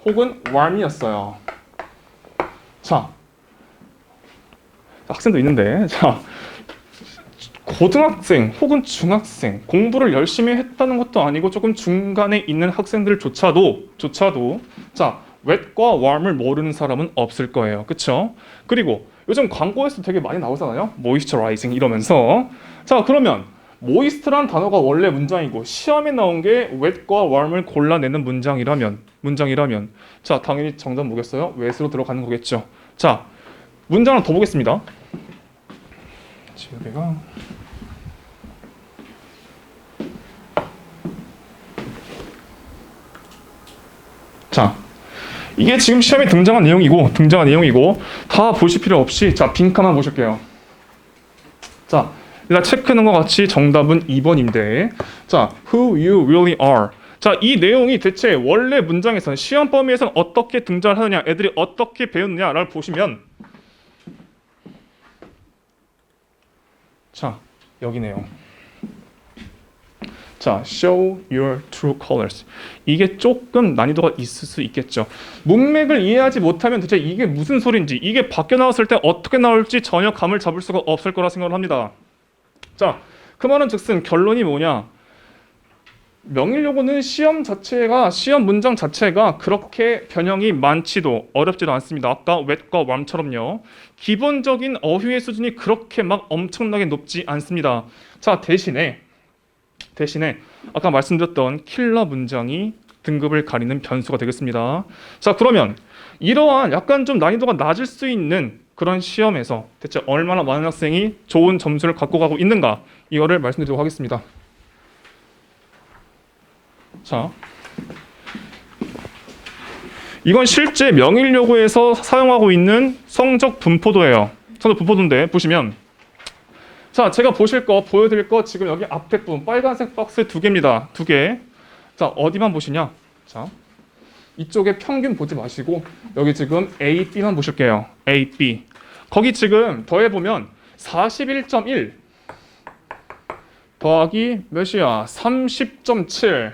혹은 warm이었어요. 자, 학생도 있는데 자, 고등학생 혹은 중학생 공부를 열심히 했다는 것도 아니고 조금 중간에 있는 학생들조차도 자, wet과 warm을 모르는 사람은 없을 거예요. 그쵸? 그리고 요즘 광고에서 되게 많이 나오잖아요. moisturizing 이러면서. 자, 그러면 moist란 단어가 원래 문장이고 시험에 나온 게 wet과 warm을 골라내는 문장이라면 자, 당연히 정답 뭐겠어요? wet으로 들어가는 거겠죠. 자, 문장 하나 더 보겠습니다. 지우개가 이게 지금 시험에 등장한 내용이고 다 보실 필요 없이 자 빈칸만 보실게요. 자 일단 체크하는 것 같이 정답은 2번인데 자 who you really are. 자 이 내용이 대체 원래 문장에서는 시험 범위에서는 어떻게 등장을 하느냐, 애들이 어떻게 배웠느냐를 보시면 자 여기 내용. 자, show your true colors. 이게 조금 난이도가 있을 수 있겠죠. 문맥을 이해하지 못하면 대체 이게 무슨 소린지, 이게 밖에 나왔을 때 어떻게 나올지 전혀 감을 잡을 수가 없을 거라 생각을 합니다. 자, 그 말은 즉슨 결론이 뭐냐? 명일요구는 시험 문장 자체가 그렇게 변형이 많지도 어렵지도 않습니다. 아까 what과 wham처럼요. 기본적인 어휘의 수준이 그렇게 막 엄청나게 높지 않습니다. 자, 대신에 아까 말씀드렸던 킬러 문장이 등급을 가리는 변수가 되겠습니다. 자, 그러면 이러한 약간 좀 난이도가 낮을 수 있는 그런 시험에서 대체 얼마나 많은 학생이 좋은 점수를 갖고 가고 있는가, 이거를 말씀드리도록 하겠습니다. 자, 이건 실제 명일요구에서 사용하고 있는 성적 분포도예요. 성적 분포도인데 보시면 자, 제가 보여드릴 거 지금 여기 앞에 부분 빨간색 박스 2개입니다. 2개. 자, 어디만 보시냐? 자, 이쪽에 평균 보지 마시고 여기 지금 A, B만 보실게요. A, B. 거기 지금 더해보면 41.1 더하기 몇이야? 30.7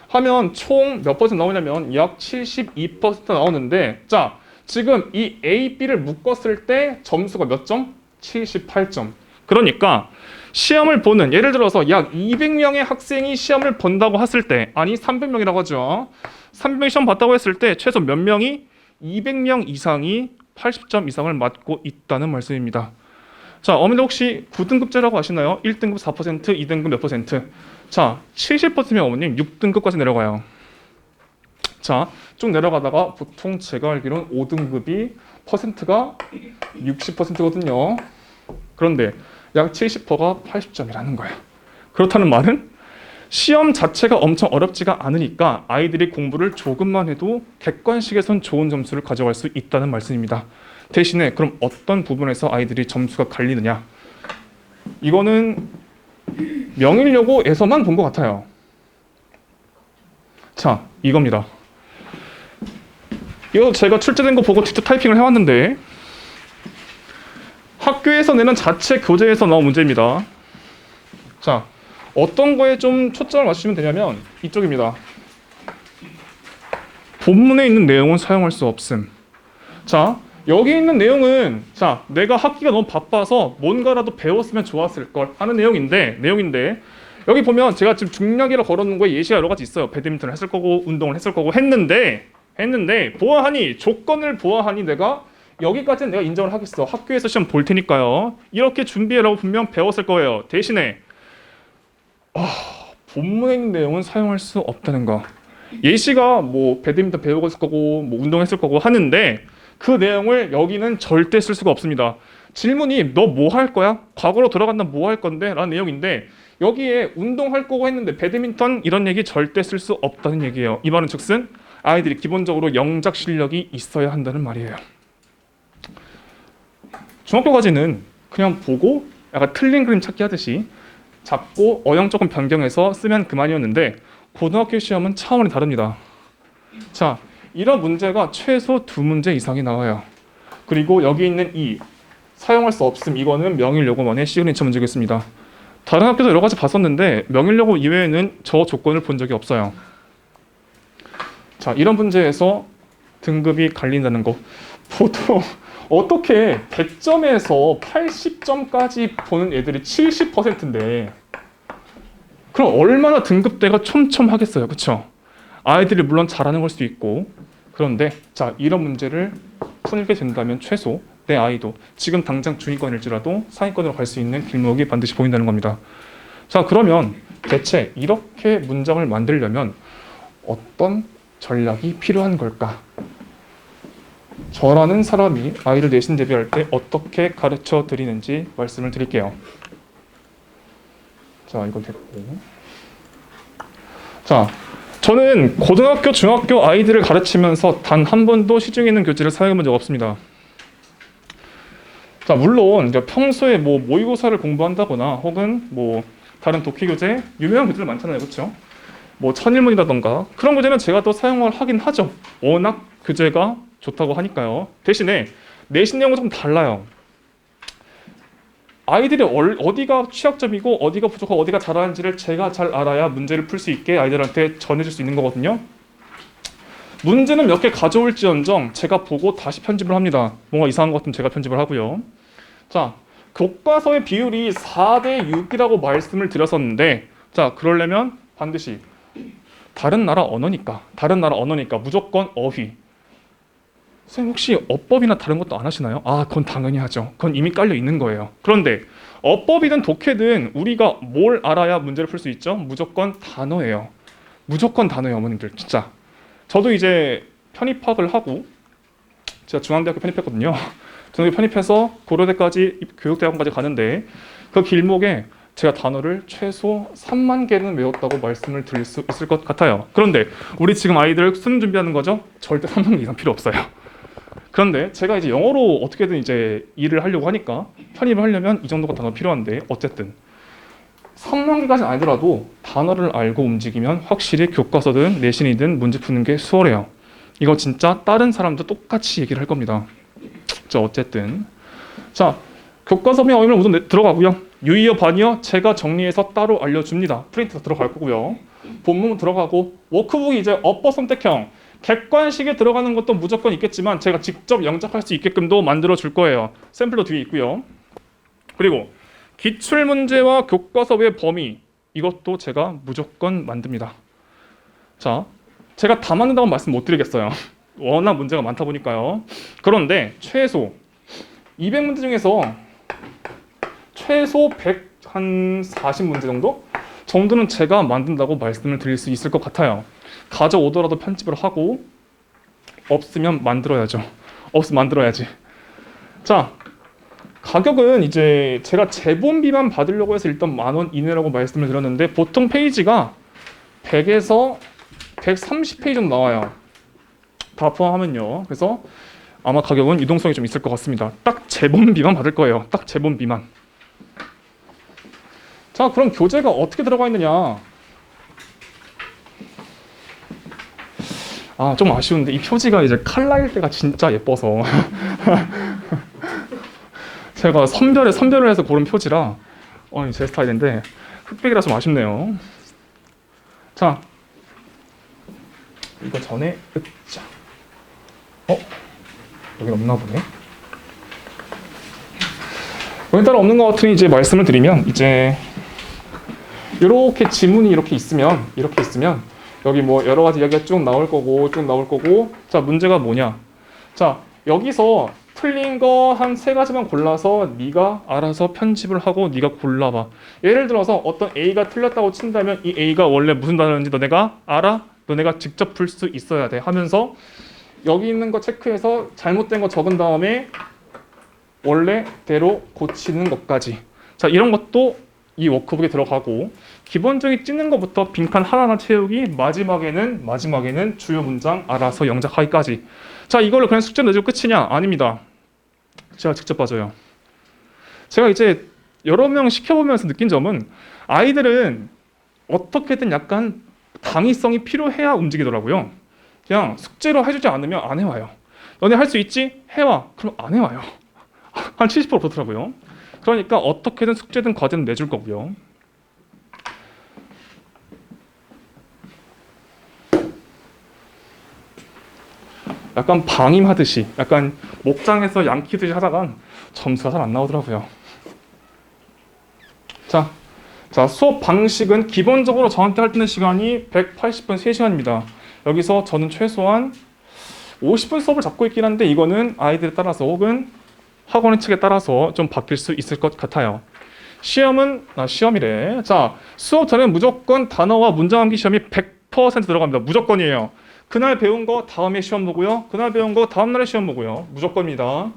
하면 총 몇 퍼센트 나오냐면 약 72% 나오는데, 자, 지금 이 A, B를 묶었을 때 점수가 몇 점? 78점. 그러니까 시험을 보는, 예를 들어서 약 200명의 학생이 시험을 본다고 했을 때, 아니 300명이라고 하죠. 300명 시험 봤다고 했을 때 최소 몇 명이? 200명 이상이 80점 이상을 맞고 있다는 말씀입니다. 자, 어머니 혹시 9등급제라고 아시나요? 1등급 4%, 2등급 몇 %? 자, 70%면 어머님 6등급까지 내려가요. 자, 쭉 내려가다가 보통 제가 알기로는 5등급이 퍼센트가 60%거든요. 그런데 약 70%가 80점이라는 거예요. 그렇다는 말은 시험 자체가 엄청 어렵지가 않으니까 아이들이 공부를 조금만 해도 객관식에선 좋은 점수를 가져갈 수 있다는 말씀입니다. 대신에 그럼 어떤 부분에서 아이들이 점수가 갈리느냐? 이거는 명일요구에서만 본 것 같아요. 자, 이겁니다. 이거 제가 출제된 거 보고 직접 타이핑을 해왔는데 학교에서 내는 자체 교재에서 나온 문제입니다. 자, 어떤 거에 좀 초점을 맞추시면 되냐면 이쪽입니다. 본문에 있는 내용은 사용할 수 없음. 자, 여기 있는 내용은 자, 내가 학기가 너무 바빠서 뭔가라도 배웠으면 좋았을 걸 하는 내용인데 여기 보면 제가 지금 중량이라 걸어놓은 거에 예시가 여러 가지 있어요. 배드민턴을 했을 거고 운동을 했을 거고 했는데 조건을 보아하니 내가 여기까지는 내가 인정을 하겠어. 학교에서 시험 볼 테니까요. 이렇게 준비해라고 분명 배웠을 거예요. 대신에 본문에 있는 내용은 사용할 수 없다는 거. 예시가 뭐 배드민턴 배우고 있을 거고 뭐 운동했을 거고 하는데 그 내용을 여기는 절대 쓸 수가 없습니다. 질문이 너 뭐 할 거야? 과거로 돌아간다면 뭐 할 건데? 라는 내용인데 여기에 운동할 거고 했는데 배드민턴 이런 얘기 절대 쓸 수 없다는 얘기예요. 이 말은 즉슨 아이들이 기본적으로 영작 실력이 있어야 한다는 말이에요. 중학교까지는 그냥 보고 약간 틀린 그림 찾기 하듯이 잡고 어영 조금 변경해서 쓰면 그만이었는데 고등학교 시험은 차원이 다릅니다. 자, 이런 문제가 최소 2문제 이상이 나와요. 그리고 여기 있는 이 사용할 수 없음, 이거는 명일요구만의 시그니처 문제겠습니다. 다른 학교도 여러 가지 봤었는데 명일요구 이외에는 저 조건을 본 적이 없어요. 자, 이런 문제에서 등급이 갈린다는 거. 보통 어떻게 100점에서 80점까지 보는 애들이 70%인데 그럼 얼마나 등급대가 촘촘하겠어요. 그쵸? 아이들이 물론 잘하는 걸 수도 있고 그런데 자, 이런 문제를 풀게 된다면 최소 내 아이도 지금 당장 중위권일지라도 상위권으로 갈 수 있는 길목이 반드시 보인다는 겁니다. 자, 그러면 대체 이렇게 문장을 만들려면 어떤 전략이 필요한 걸까? 저라는 사람이 아이를 내신 대비할 때 어떻게 가르쳐 드리는지 말씀을 드릴게요. 자, 이거 됐고. 자, 저는 고등학교, 중학교 아이들을 가르치면서 단 한 번도 시중에 있는 교재를 사용해 본 적 없습니다. 자, 물론 이제 평소에 뭐 모의고사를 공부한다거나 혹은 뭐 다른 독해 교재, 유명한 교재들 많잖아요, 그렇죠? 뭐 천일문이라던가 그런 교재는 제가 또 사용을 하긴 하죠. 워낙 교재가 좋다고 하니까요. 대신에 내신 내용은 좀 달라요. 아이들이 어디가 취약점이고 어디가 부족하고 어디가 잘하는지를 제가 잘 알아야 문제를 풀 수 있게 아이들한테 전해줄 수 있는 거거든요. 문제는 몇 개 가져올지언정 제가 보고 다시 편집을 합니다. 뭔가 이상한 것 같으면 제가 편집을 하고요. 자, 교과서의 비율이 4대 6이라고 말씀을 드렸었는데, 자, 그러려면 반드시 다른 나라 언어니까 무조건 어휘. 선생님 혹시 어법이나 다른 것도 안 하시나요? 아, 그건 당연히 하죠. 그건 이미 깔려 있는 거예요. 그런데 어법이든 독해든 우리가 뭘 알아야 문제를 풀 수 있죠? 무조건 단어예요. 무조건 단어예요, 어머님들. 진짜. 저도 이제 편입학을 하고 제가 중앙대학교 편입했거든요. 중앙대 편입해서 고려대까지 교육대학원까지 가는데 그 길목에 제가 단어를 최소 3만 개는 외웠다고 말씀을 드릴 수 있을 것 같아요. 그런데 우리 지금 아이들 수능 준비하는 거죠? 절대 3만 개 이상 필요 없어요. 그런데 제가 이제 영어로 어떻게든 이제 일을 하려고 하니까 편입을 하려면 이 정도가 단어 필요한데 어쨌든 3만 개까지는 아니더라도 단어를 알고 움직이면 확실히 교과서든 내신이든 문제 푸는 게 수월해요. 이거 진짜 다른 사람도 똑같이 얘기를 할 겁니다. 자, 어쨌든 자, 교과서의 어휘를 우선 들어가고요. 유의어, 반의어 제가 정리해서 따로 알려줍니다. 프린트 들어갈 거고요. 본문 들어가고 워크북이 이제 어법 선택형 객관식에 들어가는 것도 무조건 있겠지만 제가 직접 영작할 수 있게끔도 만들어 줄 거예요. 샘플도 뒤에 있고요. 그리고 기출문제와 교과서의 범위 이것도 제가 무조건 만듭니다. 자, 제가 다 만든다고 말씀 못 드리겠어요. 워낙 문제가 많다 보니까요. 그런데 최소 200문제 중에서 최소 140문제 정도는 제가 만든다고 말씀을 드릴 수 있을 것 같아요. 가져오더라도 편집을 하고 없으면 만들어야죠. 없으면 만들어야지. 자, 가격은 이제 제가 제본비만 받으려고 해서 일단 10,000원 이내라고 말씀을 드렸는데 보통 페이지가 100에서 130페이지 정도 나와요. 다 포함하면요. 그래서 아마 가격은 유동성이 좀 있을 것 같습니다. 딱 제본비만 받을 거예요. 딱 제본비만. 자, 그럼 교재가 어떻게 들어가 있느냐? 아, 좀 아쉬운데 이 표지가 이제 칼라일 때가 진짜 예뻐서 제가 선별을 해서 고른 표지라 제 스타일인데 흑백이라 좀 아쉽네요. 자, 이거 전에 자, 여기 없나 보네. 여기 따로 없는 것 같으니 이제 말씀을 드리면 이제 이렇게 지문이 이렇게 있으면 여기 뭐 여러 가지 이야기가 쭉 나올 거고 자, 문제가 뭐냐? 자, 여기서 틀린 거 한 3가지만 골라서 네가 알아서 편집을 하고 네가 골라봐. 예를 들어서 어떤 A가 틀렸다고 친다면 이 A가 원래 무슨 단어인지 너네가 알아? 너네가 직접 풀 수 있어야 돼 하면서 여기 있는 거 체크해서 잘못된 거 적은 다음에 원래대로 고치는 것까지. 자, 이런 것도 이 워크북에 들어가고 기본적인 찍는 것부터 빈칸 하나하나 채우기 마지막에는 주요 문장 알아서 영작하기까지. 자, 이걸로 그냥 숙제 내주고 끝이냐? 아닙니다. 제가 직접 봐줘요. 제가 이제 여러 명 시켜보면서 느낀 점은 아이들은 어떻게든 약간 당위성이 필요해야 움직이더라고요. 그냥 숙제로 해주지 않으면 안 해와요. 너네 할 수 있지? 해와. 그럼 안 해와요. 한 70% 그렇더라고요. 그러니까 어떻게든 숙제든 과제는 내줄 거고요. 약간 방임하듯이 약간 목장에서 양 키듯이 하다간 점수가 잘 안 나오더라고요. 자, 수업 방식은 기본적으로 저한테 할 수 있는 시간이 180분 3시간입니다. 여기서 저는 최소한 50분 수업을 잡고 있긴 한데 이거는 아이들에 따라서 혹은 학원의 측에 따라서 좀 바뀔 수 있을 것 같아요. 시험이래. 자, 수업 전에 무조건 단어와 문장 암기 시험이 100% 들어갑니다. 무조건이에요. 그날 배운 거 다음에 시험 보고요. 그날 배운 거 다음 날에 시험 보고요. 무조건입니다.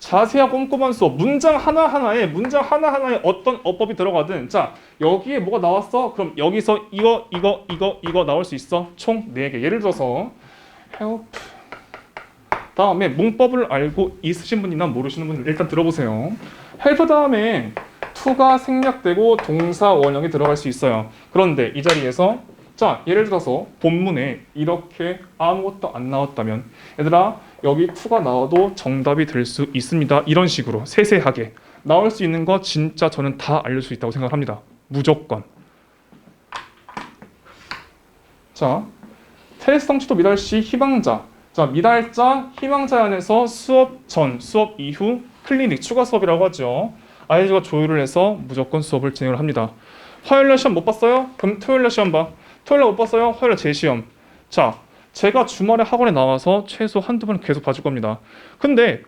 자세하고 꼼꼼한 수업, 문장 하나하나에 어떤 어법이 들어가든 자 여기에 뭐가 나왔어? 그럼 여기서 이거 나올 수 있어? 총 4개. 예를 들어서 help 다음에 문법을 알고 있으신 분이나 모르시는 분들 일단 들어보세요. help 다음에 to가 생략되고 동사 원형이 들어갈 수 있어요. 그런데 이 자리에서 자 예를 들어서 본문에 이렇게 아무것도 안 나왔다면 얘들아 여기 to가 나와도 정답이 될 수 있습니다. 이런 식으로 세세하게 나올 수 있는 거 진짜 저는 다 알릴 수 있다고 생각합니다. 무조건. 자 테스트 성취도 미달시 희망자. 자 미달자 희망자 안에서 수업 전 수업 이후 클리닉 추가 수업이라고 하죠. 아이들과 조율을 해서 무조건 수업을 진행을 합니다. 화요일날 시험 못 봤어요? 그럼 토요일날 시험 봐. 토요일날 못 봤어요? 화요일날 재시험. 자, 제가 주말에 학원에 나와서 최소 한두 번 계속 봐줄 겁니다. 근데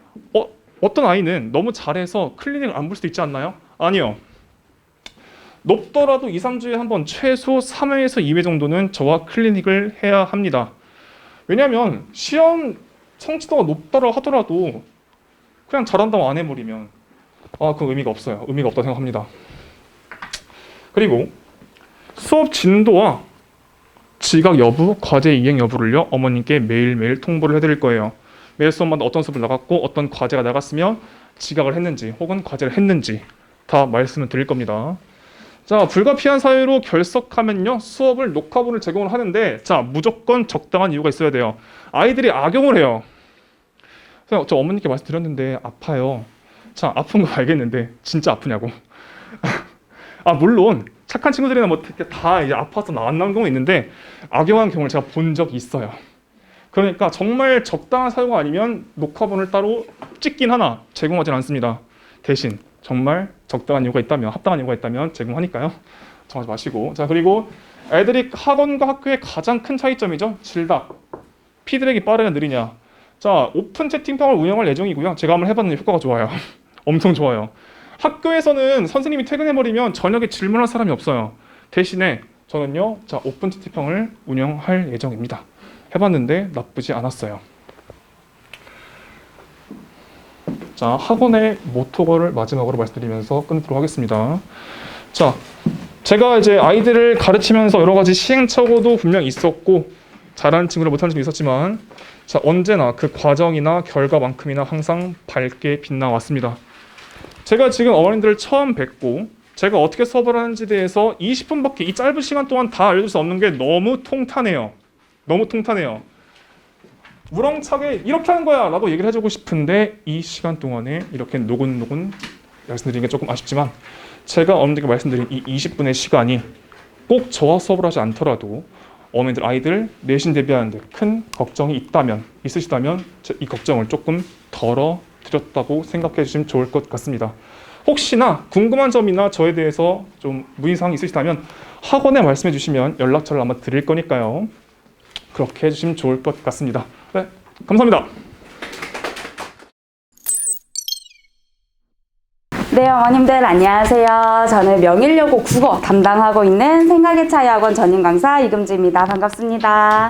어떤 아이는 너무 잘해서 클리닉을 안 볼 수도 있지 않나요? 아니요. 높더라도 2, 3주에 한 번 최소 3회에서 2회 정도는 저와 클리닉을 해야 합니다. 왜냐하면 시험 성취도가 높다고 하더라도 그냥 잘한다고 안 해버리면 그 의미가 없어요. 의미가 없다고 생각합니다. 그리고 수업 진도와 지각 여부, 과제 이행 여부를요 어머님께 매일매일 통보를 해드릴 거예요. 매일 수업마다 어떤 수업을 나갔고 어떤 과제가 나갔으며 지각을 했는지 혹은 과제를 했는지 다 말씀을 드릴 겁니다. 자 불가피한 사유로 결석하면요 수업을 녹화본을 제공을 하는데 자 무조건 적당한 이유가 있어야 돼요. 아이들이 악용을 해요. 그래서 저 어머님께 말씀드렸는데 아파요. 자 아픈 거 알겠는데 진짜 아프냐고. 물론 착한 친구들이나 뭐 다 이제 아파서 안 나온 경우 있는데 악용한 경우를 제가 본 적이 있어요. 그러니까 정말 적당한 사유가 아니면 녹화본을 따로 찍긴 하나 제공하진 않습니다. 대신 정말 적당한 이유가 있다면 합당한 이유가 있다면 제공하니까요. 정하지 마시고. 자 그리고 애들이 학원과 학교의 가장 큰 차이점이죠. 질답. 피드백이 빠르냐 느리냐. 자 오픈 채팅방을 운영할 예정이고요. 제가 한번 해봤는데 효과가 좋아요. 엄청 좋아요. 학교에서는 선생님이 퇴근해버리면 저녁에 질문할 사람이 없어요. 대신에 저는요 자 오픈 채팅방을 운영할 예정입니다. 해봤는데 나쁘지 않았어요. 자 학원의 모토거를 마지막으로 말씀드리면서 끊도록 하겠습니다. 자 제가 이제 아이들을 가르치면서 여러 가지 시행착오도 분명 있었고 잘하는 친구를 못하는 친구 있었지만 자 언제나 그 과정이나 결과만큼이나 항상 밝게 빛나왔습니다. 제가 지금 어머님들을 처음 뵙고 제가 어떻게 수업을 하는지에 대해서 20분밖에 이 짧은 시간 동안 다 알려줄 수 없는 게 너무 통탄해요. 너무 통탄해요. 우렁차게 이렇게 하는 거야 라고 얘기를 해주고 싶은데 이 시간 동안에 이렇게 노곤노곤 말씀드리는 게 조금 아쉽지만 제가 어머님들께 말씀드린 이 20분의 시간이 꼭 저와 수업을 하지 않더라도 어머님들 아이들 내신 대비하는데 큰 걱정이 있으시다면 이 걱정을 조금 덜어드렸다고 생각해 주시면 좋을 것 같습니다. 혹시나 궁금한 점이나 저에 대해서 좀 문의사항이 있으시다면 학원에 말씀해 주시면 연락처를 아마 드릴 거니까요. 그렇게 해주시면 좋을 것 같습니다. 네, 감사합니다. 네, 어머님들 안녕하세요. 저는 명일여고 국어 담당하고 있는 생각의 차이 학원 전임 강사 이금지입니다. 반갑습니다.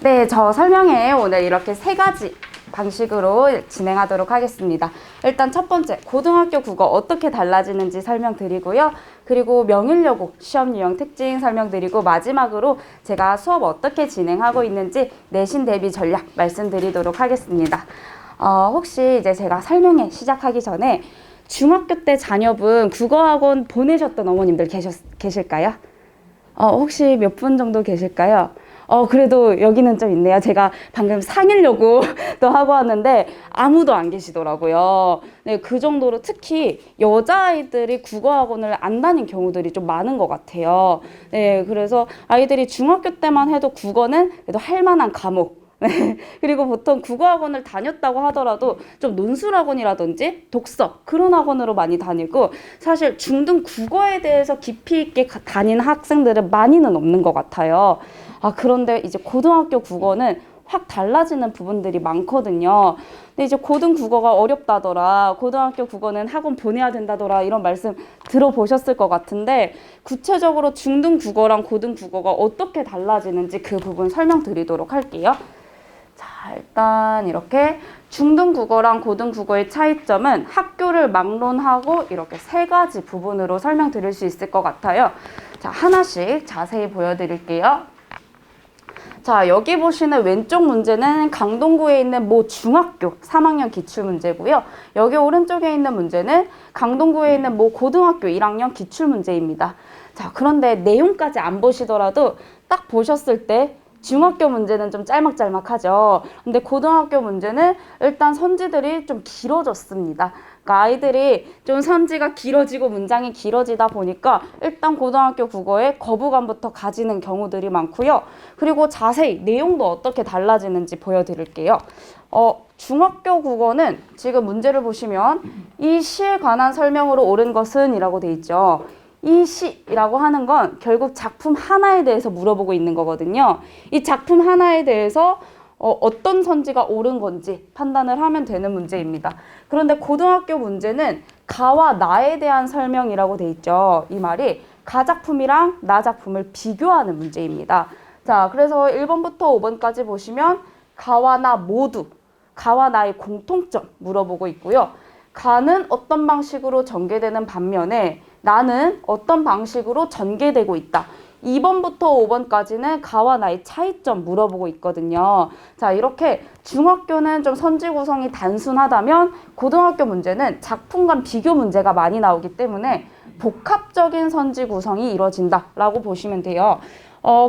네, 저 설명회 오늘 이렇게 3가지 방식으로 진행하도록 하겠습니다. 일단 첫 번째, 고등학교 국어 어떻게 달라지는지 설명드리고요. 그리고 명일여고 시험 유형 특징 설명드리고 마지막으로 제가 수업 어떻게 진행하고 있는지 내신 대비 전략 말씀드리도록 하겠습니다. 혹시 이제 제가 설명회 시작하기 전에 중학교 때 자녀분 국어학원 보내셨던 어머님들 계실까요? 혹시 몇 분 정도 계실까요? 그래도 여기는 좀 있네요. 제가 방금 상일여고 또 하고 왔는데 아무도 안 계시더라고요. 네, 그 정도로 특히 여자아이들이 국어학원을 안 다닌 경우들이 좀 많은 것 같아요. 네, 그래서 아이들이 중학교 때만 해도 국어는 그래도 할 만한 과목, 네. 그리고 보통 국어학원을 다녔다고 하더라도 좀 논술학원이라든지 독서 그런 학원으로 많이 다니고 사실 중등 국어에 대해서 깊이 있게 다니는 학생들은 많이는 없는 것 같아요. 그런데 이제 고등학교 국어는 확 달라지는 부분들이 많거든요. 근데 이제 고등 국어가 어렵다더라, 고등학교 국어는 학원 보내야 된다더라 이런 말씀 들어보셨을 것 같은데 구체적으로 중등 국어랑 고등 국어가 어떻게 달라지는지 그 부분 설명드리도록 할게요. 자, 일단 이렇게 중등국어랑 고등국어의 차이점은 학교를 막론하고 이렇게 세 가지 부분으로 설명드릴 수 있을 것 같아요. 자, 하나씩 자세히 보여드릴게요. 자, 여기 보시는 왼쪽 문제는 강동구에 있는 모 중학교 3학년 기출문제고요. 여기 오른쪽에 있는 문제는 강동구에 있는 모 고등학교 1학년 기출문제입니다. 자, 그런데 내용까지 안 보시더라도 딱 보셨을 때 중학교 문제는 좀 짤막짤막하죠. 근데 고등학교 문제는 일단 선지들이 좀 길어졌습니다. 그러니까 아이들이 좀 선지가 길어지고 문장이 길어지다 보니까 일단 고등학교 국어에 거부감부터 가지는 경우들이 많고요. 그리고 자세히 내용도 어떻게 달라지는지 보여드릴게요. 중학교 국어는 지금 문제를 보시면 이 시에 관한 설명으로 옳은 것은 이라고 돼 있죠. 이 시라고 하는 건 결국 작품 하나에 대해서 물어보고 있는 거거든요. 이 작품 하나에 대해서 어떤 선지가 옳은 건지 판단을 하면 되는 문제입니다. 그런데 고등학교 문제는 가와 나에 대한 설명이라고 돼 있죠. 이 말이 가 작품이랑 나 작품을 비교하는 문제입니다. 자, 그래서 1번부터 5번까지 보시면 가와 나 모두, 가와 나의 공통점 물어보고 있고요. 가는 어떤 방식으로 전개되는 반면에 나는 어떤 방식으로 전개되고 있다. 2번부터 5번까지는 가와 나의 차이점 물어보고 있거든요. 자, 이렇게 중학교는 좀 선지 구성이 단순하다면 고등학교 문제는 작품 간 비교 문제가 많이 나오기 때문에 복합적인 선지 구성이 이루어진다라고 보시면 돼요.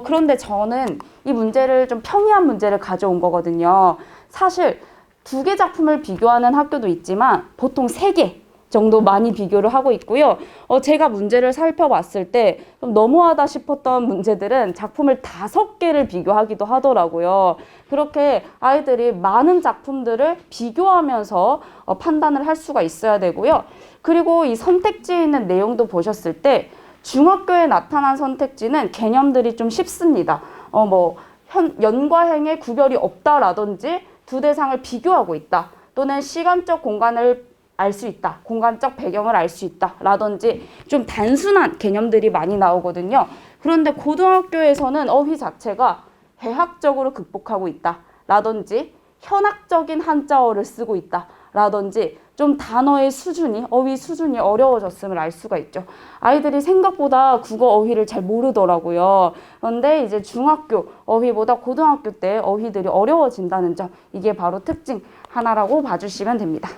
그런데 저는 이 문제를 좀 평이한 문제를 가져온 거거든요. 사실 2개 작품을 비교하는 학교도 있지만 보통 3개 정도 많이 비교를 하고 있고요. 제가 문제를 살펴봤을 때 좀 너무하다 싶었던 문제들은 작품을 5개를 비교하기도 하더라고요. 그렇게 아이들이 많은 작품들을 비교하면서 판단을 할 수가 있어야 되고요. 그리고 이 선택지에 있는 내용도 보셨을 때 중학교에 나타난 선택지는 개념들이 좀 쉽습니다. 연과 행의 구별이 없다라든지 두 대상을 비교하고 있다. 또는 시간적 공간을 알 수 있다. 공간적 배경을 알 수 있다. 라든지 좀 단순한 개념들이 많이 나오거든요. 그런데 고등학교에서는 어휘 자체가 해학적으로 극복하고 있다. 라든지 현학적인 한자어를 쓰고 있다. 라든지 좀 단어의 수준이, 어휘 수준이 어려워졌음을 알 수가 있죠. 아이들이 생각보다 국어 어휘를 잘 모르더라고요. 그런데 이제 중학교 어휘보다 고등학교 때 어휘들이 어려워진다는 점, 이게 바로 특징 하나라고 봐주시면 됩니다.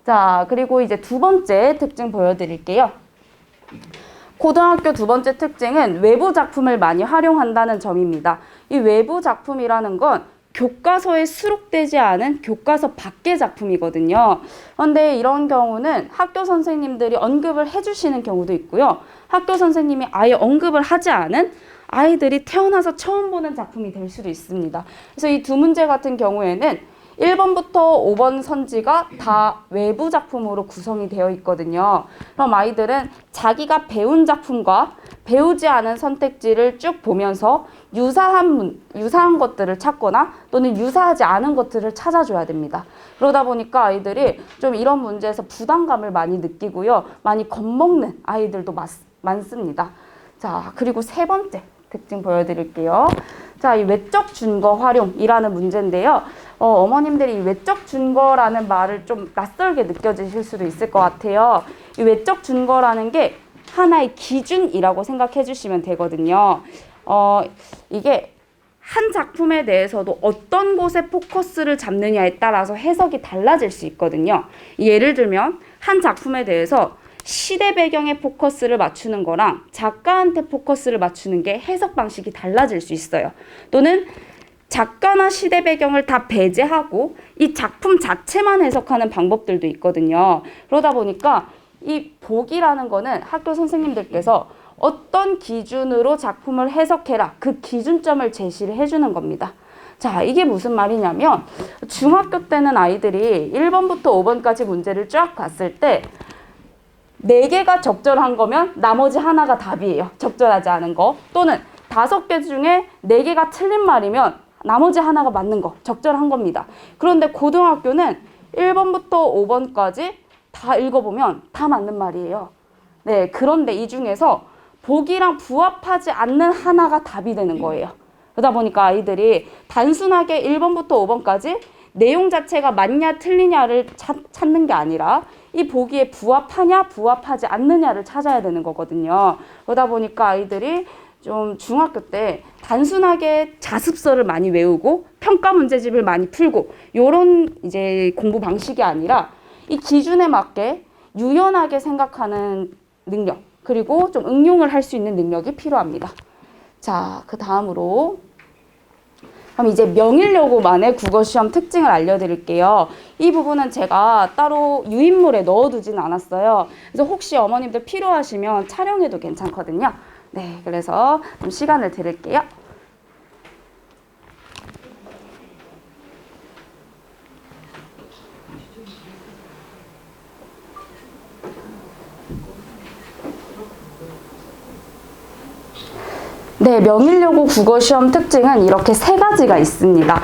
자, 그리고 이제 2번째 특징 보여드릴게요. 고등학교 2번째 특징은 외부 작품을 많이 활용한다는 점입니다. 이 외부 작품이라는 건 교과서에 수록되지 않은 교과서 밖의 작품이거든요. 그런데 이런 경우는 학교 선생님들이 언급을 해주시는 경우도 있고요. 학교 선생님이 아예 언급을 하지 않은 아이들이 태어나서 처음 보는 작품이 될 수도 있습니다. 그래서 이 2 문제 같은 경우에는 1번부터 5번 선지가 다 외부 작품으로 구성이 되어 있거든요. 그럼 아이들은 자기가 배운 작품과 배우지 않은 선택지를 쭉 보면서 유사한 것들을 찾거나 또는 유사하지 않은 것들을 찾아줘야 됩니다. 그러다 보니까 아이들이 좀 이런 문제에서 부담감을 많이 느끼고요. 많이 겁먹는 아이들도 많습니다. 자, 그리고 3번째 특징 보여드릴게요. 자, 이 외적 준거 활용이라는 문제인데요. 어머님들이 이 외적 준거라는 말을 좀 낯설게 느껴지실 수도 있을 것 같아요. 이 외적 준거라는 게 하나의 기준이라고 생각해 주시면 되거든요. 이게 한 작품에 대해서도 어떤 곳에 포커스를 잡느냐에 따라서 해석이 달라질 수 있거든요. 예를 들면 한 작품에 대해서 시대 배경에 포커스를 맞추는 거랑 작가한테 포커스를 맞추는 게 해석 방식이 달라질 수 있어요. 또는 작가나 시대 배경을 다 배제하고 이 작품 자체만 해석하는 방법들도 있거든요. 그러다 보니까 이 복이라는 거는 학교 선생님들께서 어떤 기준으로 작품을 해석해라, 그 기준점을 제시를 해주는 겁니다. 자, 이게 무슨 말이냐면 중학교 때는 아이들이 1번부터 5번까지 문제를 쫙 봤을 때 4개가 적절한 거면 나머지 하나가 답이에요. 적절하지 않은 거. 또는 5개 중에 4개가 틀린 말이면 나머지 하나가 맞는 거, 적절한 겁니다. 그런데 고등학교는 1번부터 5번까지 다 읽어보면 다 맞는 말이에요. 네, 그런데 이 중에서 복이랑 부합하지 않는 하나가 답이 되는 거예요. 그러다 보니까 아이들이 단순하게 1번부터 5번까지 내용 자체가 맞냐 틀리냐를 찾는 게 아니라 이 보기에 부합하냐 부합하지 않느냐를 찾아야 되는 거거든요. 그러다 보니까 아이들이 좀 중학교 때 단순하게 자습서를 많이 외우고 평가 문제집을 많이 풀고 요런 이제 공부 방식이 아니라 이 기준에 맞게 유연하게 생각하는 능력, 그리고 좀 응용을 할 수 있는 능력이 필요합니다. 자, 그 다음으로 그럼 이제 명일여고만의 국어시험 특징을 알려드릴게요. 이 부분은 제가 따로 유인물에 넣어두진 않았어요. 그래서 혹시 어머님들 필요하시면 촬영해도 괜찮거든요. 네, 그래서 좀 시간을 드릴게요. 네, 명일여고 국어시험 특징은 이렇게 3가지가 있습니다.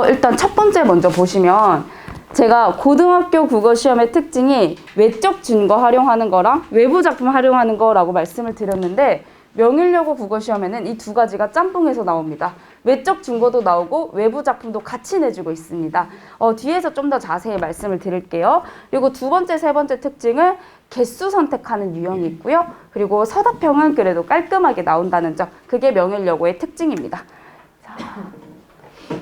일단 첫 번째 먼저 보시면 제가 고등학교 국어시험의 특징이 외적 증거 활용하는 거랑 외부 작품 활용하는 거라고 말씀을 드렸는데 명일여고 국어시험에는 이 2가지가 짬뽕해서 나옵니다. 외적 증거도 나오고 외부 작품도 같이 내주고 있습니다. 뒤에서 좀 더 자세히 말씀을 드릴게요. 그리고 두 번째, 세 번째 특징은 개수 선택하는 유형이 있고요. 그리고 서답형은 그래도 깔끔하게 나온다는 점, 그게 명일여고의 특징입니다. 자,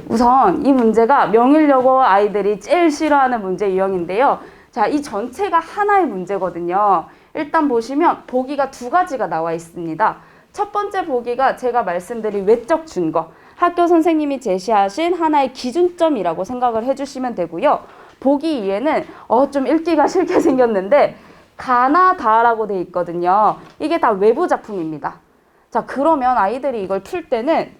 우선 이 문제가 명일여고 아이들이 제일 싫어하는 문제 유형인데요. 자, 이 전체가 하나의 문제거든요. 일단 보시면 보기가 2가지가 나와 있습니다. 첫 번째 보기가 제가 말씀드린 외적 증거, 학교 선생님이 제시하신 하나의 기준점이라고 생각을 해주시면 되고요. 보기 2에는 좀 읽기가 싫게 생겼는데 가나 다라고 돼 있거든요. 이게 다 외부 작품입니다. 자, 그러면 아이들이 이걸 풀 때는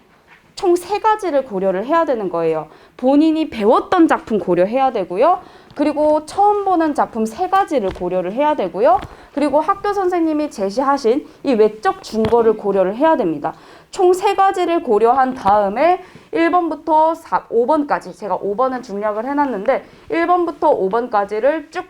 총 3가지를 고려를 해야 되는 거예요. 본인이 배웠던 작품 고려해야 되고요. 그리고 처음 보는 작품 3가지를 고려를 해야 되고요. 그리고 학교 선생님이 제시하신 이 외적 증거를 고려를 해야 됩니다. 총 3가지를 고려한 다음에 1번부터 5번까지, 제가 5번은 중략을 해놨는데 1번부터 5번까지를 쭉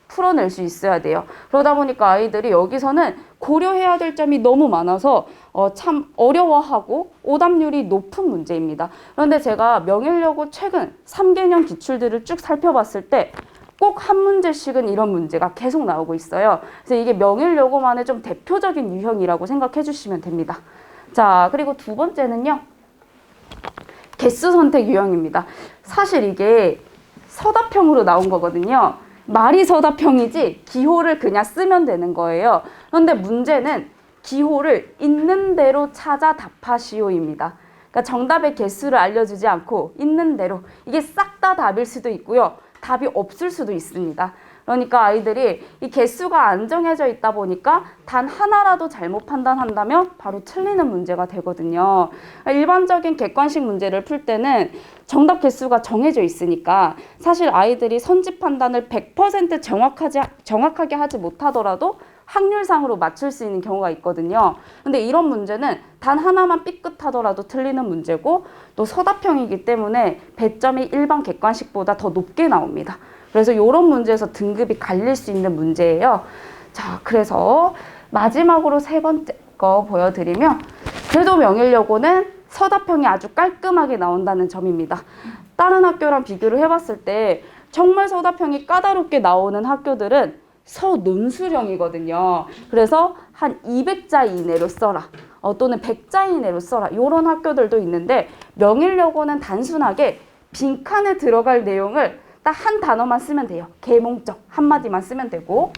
풀어낼 수 있어야 돼요. 그러다 보니까 아이들이 여기서는 고려해야 될 점이 너무 많아서 참 어려워하고 오답률이 높은 문제입니다. 그런데 제가 명일여고 최근 3개년 기출들을 쭉 살펴봤을 때 꼭 한 문제씩은 이런 문제가 계속 나오고 있어요. 그래서 이게 명일여고만의 좀 대표적인 유형이라고 생각해 주시면 됩니다. 자, 그리고 두 번째는요. 개수 선택 유형입니다. 사실 이게 서답형으로 나온 거거든요. 말이 서답형이지 기호를 그냥 쓰면 되는 거예요. 그런데 문제는 기호를 있는 대로 찾아 답하시오입니다. 그러니까 정답의 개수를 알려주지 않고 있는 대로, 이게 싹 다 답일 수도 있고요. 답이 없을 수도 있습니다. 그러니까 아이들이 이 개수가 안 정해져 있다 보니까 단 하나라도 잘못 판단한다면 바로 틀리는 문제가 되거든요. 일반적인 객관식 문제를 풀 때는 정답 개수가 정해져 있으니까 사실 아이들이 선지 판단을 100% 정확하게 하지 못하더라도 확률상으로 맞출 수 있는 경우가 있거든요. 근데 이런 문제는 단 하나만 삐끗하더라도 틀리는 문제고 또 서답형이기 때문에 배점이 일반 객관식보다 더 높게 나옵니다. 그래서 이런 문제에서 등급이 갈릴 수 있는 문제예요. 자, 그래서 마지막으로 3번째 거 보여드리면 그래도 명일여고는 서답형이 아주 깔끔하게 나온다는 점입니다. 다른 학교랑 비교를 해봤을 때 정말 서답형이 까다롭게 나오는 학교들은 서논술형이거든요. 그래서 한 200자 이내로 써라. 또는 100자 이내로 써라. 이런 학교들도 있는데 명일여고는 단순하게 빈칸에 들어갈 내용을 딱 한 단어만 쓰면 돼요. 계몽적 한마디만 쓰면 되고,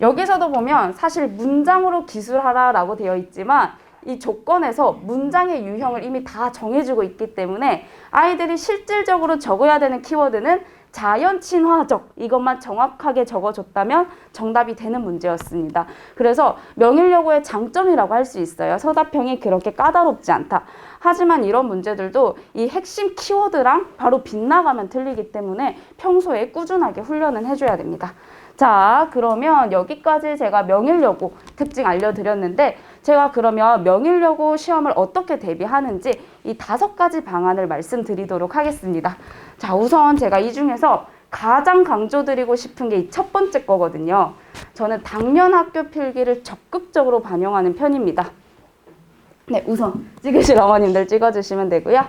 여기서도 보면 사실 문장으로 기술하라라고 되어 있지만 이 조건에서 문장의 유형을 이미 다 정해주고 있기 때문에 아이들이 실질적으로 적어야 되는 키워드는 자연 친화적, 이것만 정확하게 적어줬다면 정답이 되는 문제였습니다. 그래서 명일여고의 장점이라고 할 수 있어요. 서답형이 그렇게 까다롭지 않다. 하지만 이런 문제들도 이 핵심 키워드랑 바로 빗나가면 틀리기 때문에 평소에 꾸준하게 훈련은 해줘야 됩니다. 자, 그러면 여기까지 제가 명일여고 특징 알려드렸는데 제가 그러면 명일여고 시험을 어떻게 대비하는지 이 5가지 방안을 말씀드리도록 하겠습니다. 자, 우선 제가 이 중에서 가장 강조드리고 싶은 게 이 첫 번째 거거든요. 저는 당면 학교 필기를 적극적으로 반영하는 편입니다. 네, 우선 찍으실 어머님들 찍어주시면 되고요.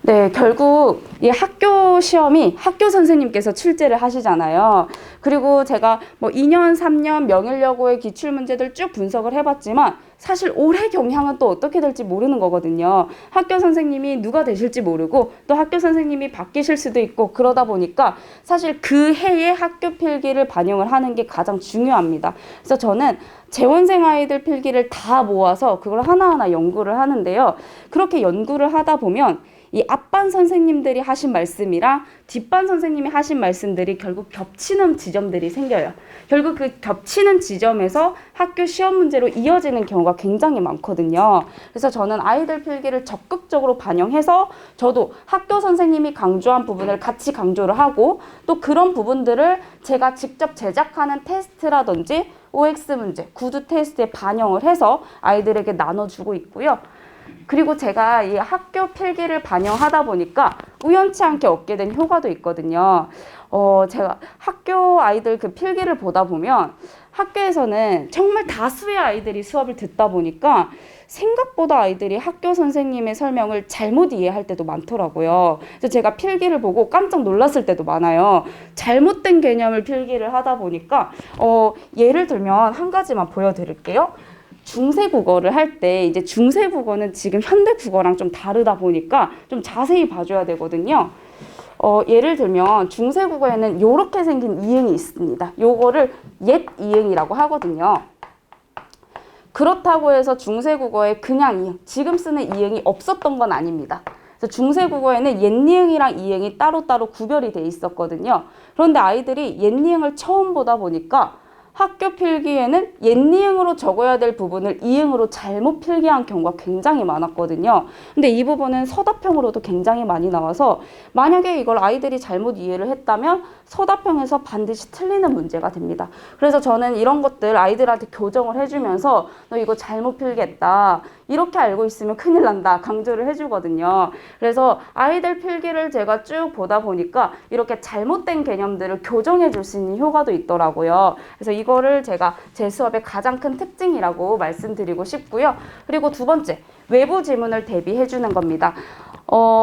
네, 결국 이 학교 시험이 학교 선생님께서 출제를 하시잖아요. 그리고 제가 뭐 2년, 3년 명일여고의 기출문제들 쭉 분석을 해봤지만 사실 올해 경향은 또 어떻게 될지 모르는 거거든요. 학교 선생님이 누가 되실지 모르고 또 학교 선생님이 바뀌실 수도 있고 그러다 보니까 사실 그 해의 학교 필기를 반영을 하는 게 가장 중요합니다. 그래서 저는 재원생 아이들 필기를 다 모아서 그걸 하나하나 연구를 하는데요. 그렇게 연구를 하다 보면 이 앞반 선생님들이 하신 말씀이랑 뒷반 선생님이 하신 말씀들이 결국 겹치는 지점들이 생겨요. 결국 그 겹치는 지점에서 학교 시험 문제로 이어지는 경우가 굉장히 많거든요. 그래서 저는 아이들 필기를 적극적으로 반영해서 저도 학교 선생님이 강조한 부분을 같이 강조를 하고 또 그런 부분들을 제가 직접 제작하는 테스트라든지 OX 문제, 구두 테스트에 반영을 해서 아이들에게 나눠주고 있고요. 그리고 제가 이 학교 필기를 반영하다 보니까 우연치 않게 얻게 된 효과도 있거든요. 제가 학교 아이들 그 필기를 보다 보면 학교에서는 정말 다수의 아이들이 수업을 듣다 보니까 생각보다 아이들이 학교 선생님의 설명을 잘못 이해할 때도 많더라고요. 그래서 제가 필기를 보고 깜짝 놀랐을 때도 많아요. 잘못된 개념을 필기를 하다 보니까 예를 들면 한 가지만 보여드릴게요. 중세 국어를 할 때 이제 중세 국어는 지금 현대 국어랑 좀 다르다 보니까 좀 자세히 봐줘야 되거든요. 예를 들면 중세 국어에는 이렇게 생긴 이응이 있습니다. 요거를 옛 이응이라고 하거든요. 그렇다고 해서 중세 국어에 그냥 이응, 지금 쓰는 이응이 없었던 건 아닙니다. 그래서 중세 국어에는 옛 니응이랑 이응이 따로따로 구별이 돼 있었거든요. 그런데 아이들이 옛 니응을 처음 보다 보니까 학교 필기에는 옛 니응으로 적어야 될 부분을 이응으로 잘못 필기한 경우가 굉장히 많았거든요. 근데 이 부분은 서답형으로도 굉장히 많이 나와서 만약에 이걸 아이들이 잘못 이해를 했다면 서답형에서 반드시 틀리는 문제가 됩니다. 그래서 저는 이런 것들 아이들한테 교정을 해주면서 너 이거 잘못 필기했다. 이렇게 알고 있으면 큰일 난다. 강조를 해주거든요. 그래서 아이들 필기를 제가 쭉 보다 보니까 이렇게 잘못된 개념들을 교정해 줄 수 있는 효과도 있더라고요. 그래서 이거를 제가 제 수업의 가장 큰 특징이라고 말씀드리고 싶고요. 그리고 두 번째, 외부 지문을 대비해 주는 겁니다.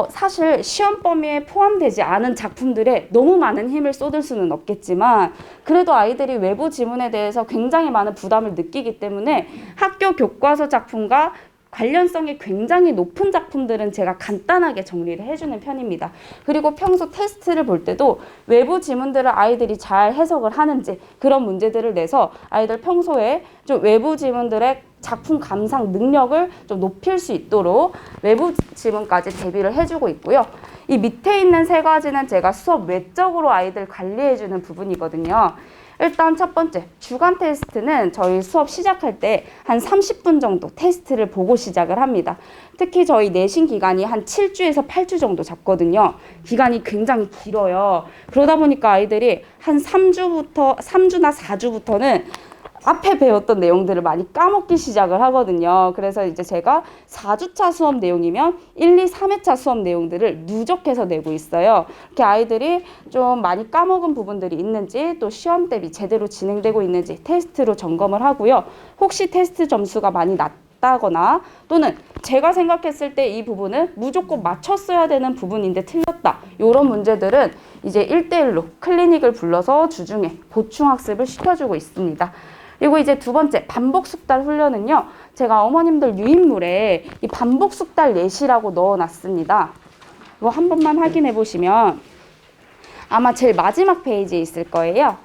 사실 시험 범위에 포함되지 않은 작품들에 너무 많은 힘을 쏟을 수는 없겠지만 그래도 아이들이 외부 지문에 대해서 굉장히 많은 부담을 느끼기 때문에 학교 교과서 작품과 관련성이 굉장히 높은 작품들은 제가 간단하게 정리를 해주는 편입니다. 그리고 평소 테스트를 볼 때도 외부 지문들을 아이들이 잘 해석을 하는지 그런 문제들을 내서 아이들 평소에 좀 외부 지문들의 작품 감상 능력을 좀 높일 수 있도록 외부 지문까지 대비를 해주고 있고요. 이 밑에 있는 세 가지는 제가 수업 외적으로 아이들 관리해주는 부분이거든요. 일단 첫 번째, 주간 테스트는 저희 수업 시작할 때 한 30분 정도 테스트를 보고 시작을 합니다. 특히 저희 내신 기간이 한 7주에서 8주 정도 잡거든요. 기간이 굉장히 길어요. 그러다 보니까 아이들이 한 3주나 4주부터는 앞에 배웠던 내용들을 많이 까먹기 시작을 하거든요. 그래서 이제 제가 4주차 수업 내용이면 1, 2, 3회차 수업 내용들을 누적해서 내고 있어요. 이렇게 아이들이 좀 많이 까먹은 부분들이 있는지 또 시험 대비 제대로 진행되고 있는지 테스트로 점검을 하고요. 혹시 테스트 점수가 많이 낮다거나 또는 제가 생각했을 때 이 부분은 무조건 맞췄어야 되는 부분인데 틀렸다. 이런 문제들은 이제 1대1로 클리닉을 불러서 주중에 보충학습을 시켜주고 있습니다. 그리고 이제 두 번째, 반복 숙달 훈련은요. 제가 어머님들 유인물에 이 반복 숙달 예시라고 넣어놨습니다. 이거 한 번만 확인해 보시면 아마 제일 마지막 페이지에 있을 거예요.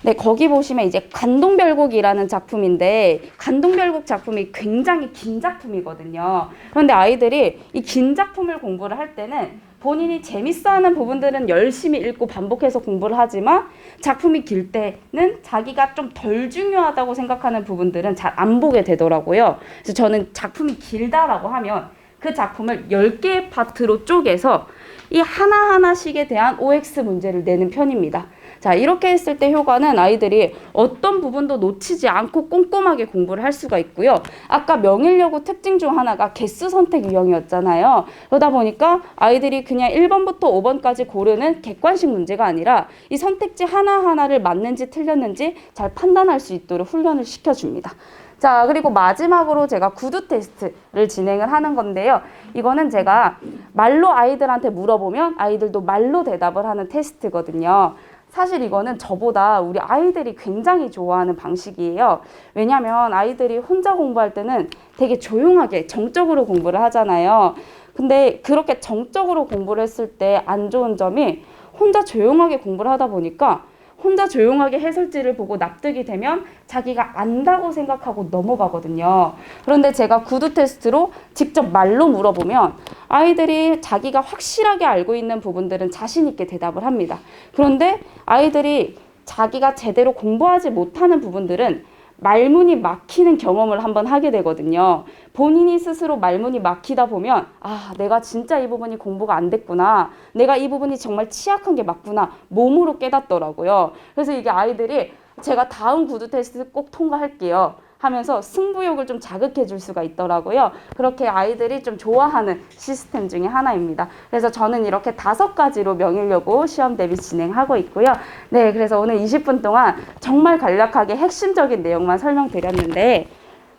네, 거기 보시면 이제 관동별곡이라는 작품인데 관동별곡 작품이 굉장히 긴 작품이거든요. 그런데 아이들이 이 긴 작품을 공부를 할 때는 본인이 재밌어하는 부분들은 열심히 읽고 반복해서 공부를 하지만 작품이 길 때는 자기가 좀 덜 중요하다고 생각하는 부분들은 잘 안 보게 되더라고요. 그래서 저는 작품이 길다라고 하면 그 작품을 10개의 파트로 쪼개서 이 하나하나씩에 대한 OX 문제를 내는 편입니다. 자, 이렇게 했을 때 효과는 아이들이 어떤 부분도 놓치지 않고 꼼꼼하게 공부를 할 수가 있고요. 아까 명일여고 특징 중 하나가 개수 선택 유형이었잖아요. 그러다 보니까 아이들이 그냥 1번부터 5번까지 고르는 객관식 문제가 아니라 이 선택지 하나하나를 맞는지 틀렸는지 잘 판단할 수 있도록 훈련을 시켜줍니다. 자, 그리고 마지막으로 제가 구두 테스트를 진행을 하는 건데요. 이거는 제가 말로 아이들한테 물어보면 아이들도 말로 대답을 하는 테스트거든요. 사실 이거는 저보다 우리 아이들이 굉장히 좋아하는 방식이에요. 왜냐하면 아이들이 혼자 공부할 때는 되게 조용하게 정적으로 공부를 하잖아요. 근데 그렇게 정적으로 공부를 했을 때 안 좋은 점이 혼자 조용하게 공부를 하다 보니까 혼자 조용하게 해설지를 보고 납득이 되면 자기가 안다고 생각하고 넘어가거든요. 그런데 제가 구두 테스트로 직접 말로 물어보면 아이들이 자기가 확실하게 알고 있는 부분들은 자신 있게 대답을 합니다. 그런데 아이들이 자기가 제대로 공부하지 못하는 부분들은 말문이 막히는 경험을 한번 하게 되거든요. 본인이 스스로 말문이 막히다 보면 아, 내가 진짜 이 부분이 공부가 안 됐구나. 내가 이 부분이 정말 취약한 게 맞구나. 몸으로 깨닫더라고요. 그래서 이게 아이들이 제가 다음 구두 테스트 꼭 통과할게요 하면서 승부욕을 좀 자극해 줄 수가 있더라고요. 그렇게 아이들이 좀 좋아하는 시스템 중에 하나입니다. 그래서 저는 이렇게 5가지로 명일여고 시험 대비 진행하고 있고요. 네, 그래서 오늘 20분 동안 정말 간략하게 핵심적인 내용만 설명드렸는데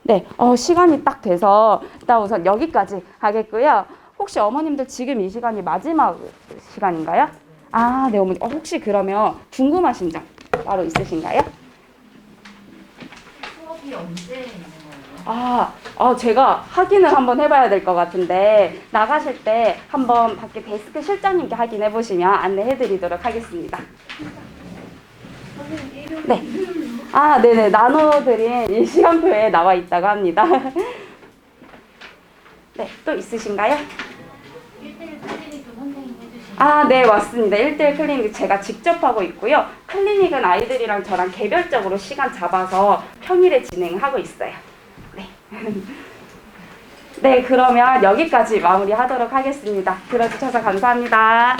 네, 시간이 딱 돼서 일단 우선 여기까지 하겠고요. 혹시 어머님들 지금 이 시간이 마지막 시간인가요? 아, 네, 어머니. 혹시 그러면 궁금하신 점 따로 있으신가요? 제가 확인을 한번 해봐야 될 것 같은데 나가실 때 한번 밖에 데스크 실장님께 확인해 보시면 안내해 드리도록 하겠습니다. 네. 아, 네네. 나눠드린 이 시간표에 나와 있다고 합니다. 네, 또 있으신가요? 1대1 클리닉도 선생님 해주시나요? 아, 네, 맞습니다. 1대1 클리닉 제가 직접 하고 있고요. 클리닉은 아이들이랑 저랑 개별적으로 시간 잡아서 평일에 진행하고 있어요. 네. 네, 그러면 여기까지 마무리하도록 하겠습니다. 들어주셔서 감사합니다.